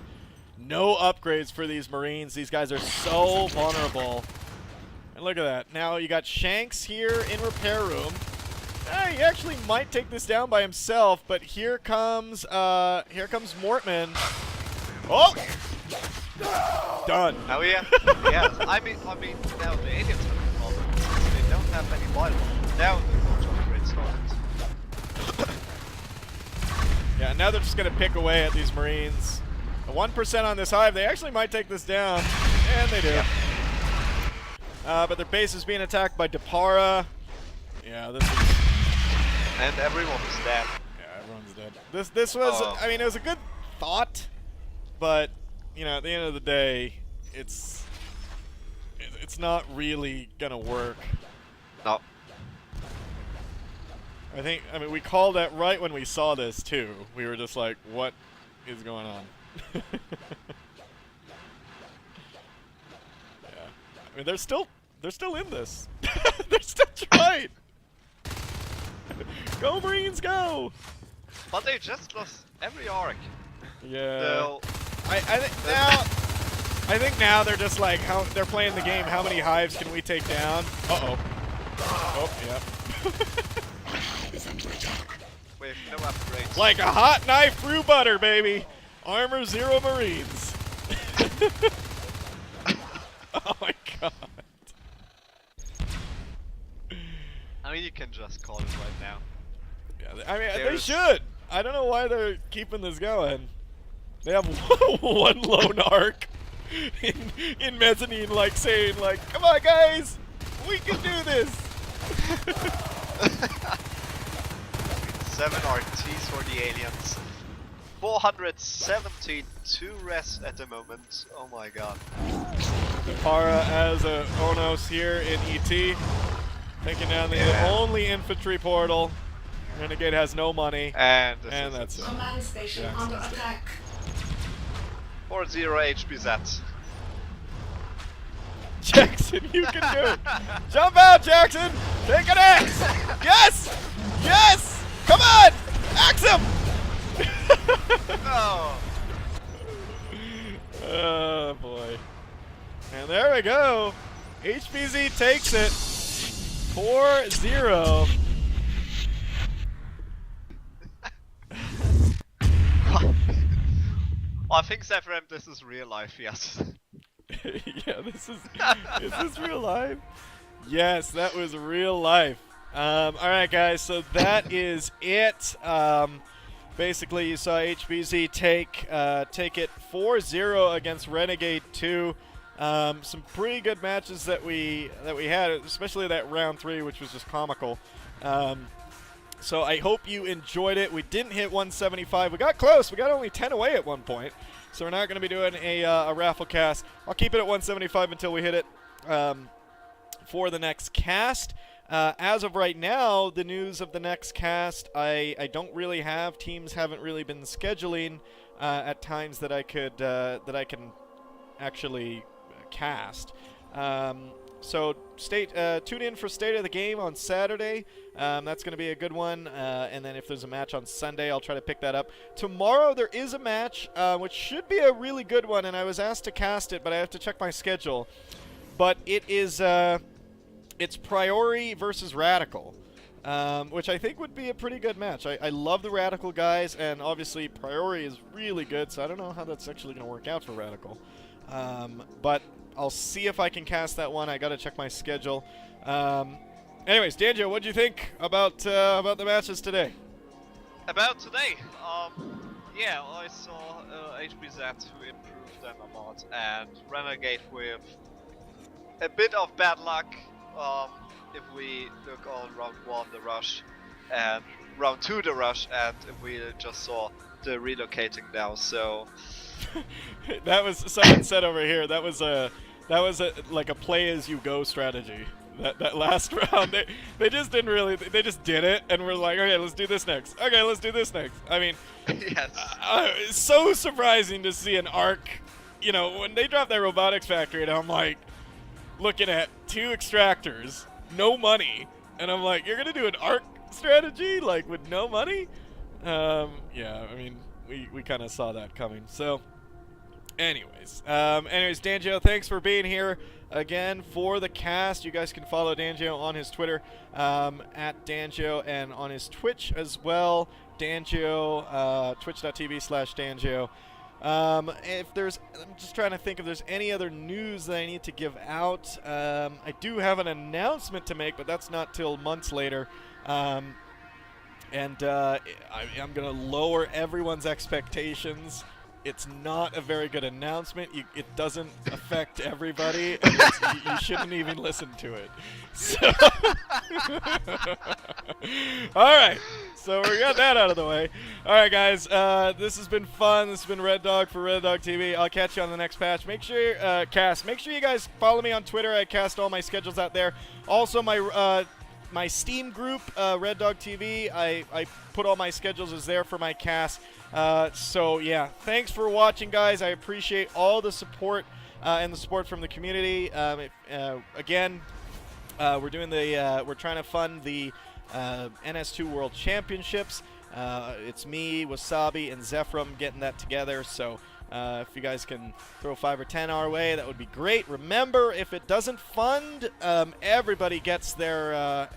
No upgrades for these Marines. These guys are so vulnerable. And look at that. Now you got Shanks here in repair room. He actually might take this down by himself, but here comes Mortman. Oh! Done. Oh yeah. Yeah. I mean, now the aliens have a problem. Since they don't have any vital. Now the coach upgrade started. Yeah, now they're just gonna pick away at these Marines. 1% on this hive. They actually might take this down, and they do. Yeah. But their base is being attacked by Depara. Yeah, this is. And everyone is dead. Yeah, everyone's dead. This was. I mean, it was a good thought, but you know, at the end of the day, it's not really gonna work. No. I mean, we called that right when we saw this too. We were just like, what is going on? Yeah. I mean, they're still in this. They're still trying. Go Marines, go! But they just lost every arc. Yeah. So, I think now they're just like how they're playing the game. How many hives can we take down? Uh-oh. Oh, yeah. with no upgrades. Like a hot knife through butter, baby. Armor 0 Marines. Oh my god. I mean, you can just call it right now. Yeah, I mean, they should. I don't know why they're keeping this going. They have one lone arc in mezzanine, like saying, like, "Come on, guys, we can do this." 7 RTs for the aliens. 472 res at the moment. Oh my god. Para as a Onos here in ET. Taking down the only infantry portal. Renegade has no money. And that's it. Command station under attack. 4-0 HBZ. Jackson, you can do it. Jump out, Jackson. Take an axe. Yes. Yes. Come on. Axe him. No. Oh boy. And there we go. HBZ takes it. 4-0. I think Zephyr, this is real life, yes. Yeah, this is this real life? Yes, that was real life. Alright guys, so that is it. Basically you saw HBZ take it 4-0 against Renegade 2. Some pretty good matches that we had, especially that round 3, which was just comical. So I hope you enjoyed it. We didn't hit 175. We got close. We got only 10 away at one point. So we're not going to be doing a raffle cast. I'll keep it at 175 until we hit it for the next cast. As of right now, the news of the next cast, I don't really have. Teams haven't really been scheduling at times that I can actually cast. So tune in for State of the Game on Saturday. That's going to be a good one. And then if there's a match on Sunday, I'll try to pick that up. Tomorrow there is a match, which should be a really good one. And I was asked to cast it, but I have to check my schedule. But it is it's Priori versus Radical, which I think would be a pretty good match. I love the Radical guys, and obviously Priori is really good. So I don't know how that's actually going to work out for Radical. But I'll see if I can cast that one. I gotta check my schedule. Anyways, Danjo, what do you think about the matches today? About today, yeah, I saw HBZ who improved them a lot, and Renegade with a bit of bad luck. If we look on round 1, the rush, and round 2, the rush, and if we just saw the relocating now, so. That was someone said over here. That was like a play as you go strategy. That last round, they just didn't really. They just did it, and we're like, okay, let's do this next. Okay, let's do this next. I mean, yes. It's so surprising to see an arc. You know, when they dropped that robotics factory, and I'm like, looking at 2 extractors, no money, and I'm like, you're gonna do an arc strategy like with no money? Yeah, I mean. We kind of saw that coming. So, anyways, Danjo, thanks for being here. again for the cast. You guys can follow Danjo on his Twitter at Danjo, and on his Twitch as well, Danjo, twitch.tv/Danjo. If there's, I'm just trying to think if there's any other news that I need to give out. I do have an announcement to make, but that's not till months later. I'm going to lower everyone's expectations. It's not a very good announcement. It doesn't affect everybody, and you shouldn't even listen to it. So all right. So we got that out of the way. All right, guys. This has been fun. This has been Red Dog for REDDOG.TV. I'll catch you on the next patch. Make sure, Cast. Make sure you guys follow me on Twitter. I cast all my schedules out there. Also, my Steam group, REDDOG.TV. I put all my schedules as there for my cast. So yeah, thanks for watching, guys. I appreciate all the support and the support from the community. Again, we're doing we're trying to fund the NS2 World Championships. It's me, Wasabi, and Zephram getting that together. So if you guys can throw 5 or 10 our way, that would be great. Remember, if it doesn't fund, everybody gets their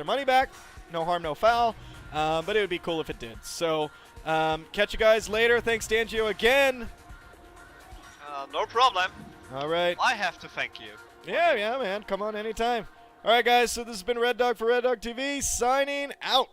money back. No harm, no foul. But it would be cool if it did. So catch you guys later. Thanks, Danjo, again. No problem. All right. I have to thank you. Yeah, man. Come on anytime. All right, guys. So this has been Red Dog for REDDOG.TV, signing out.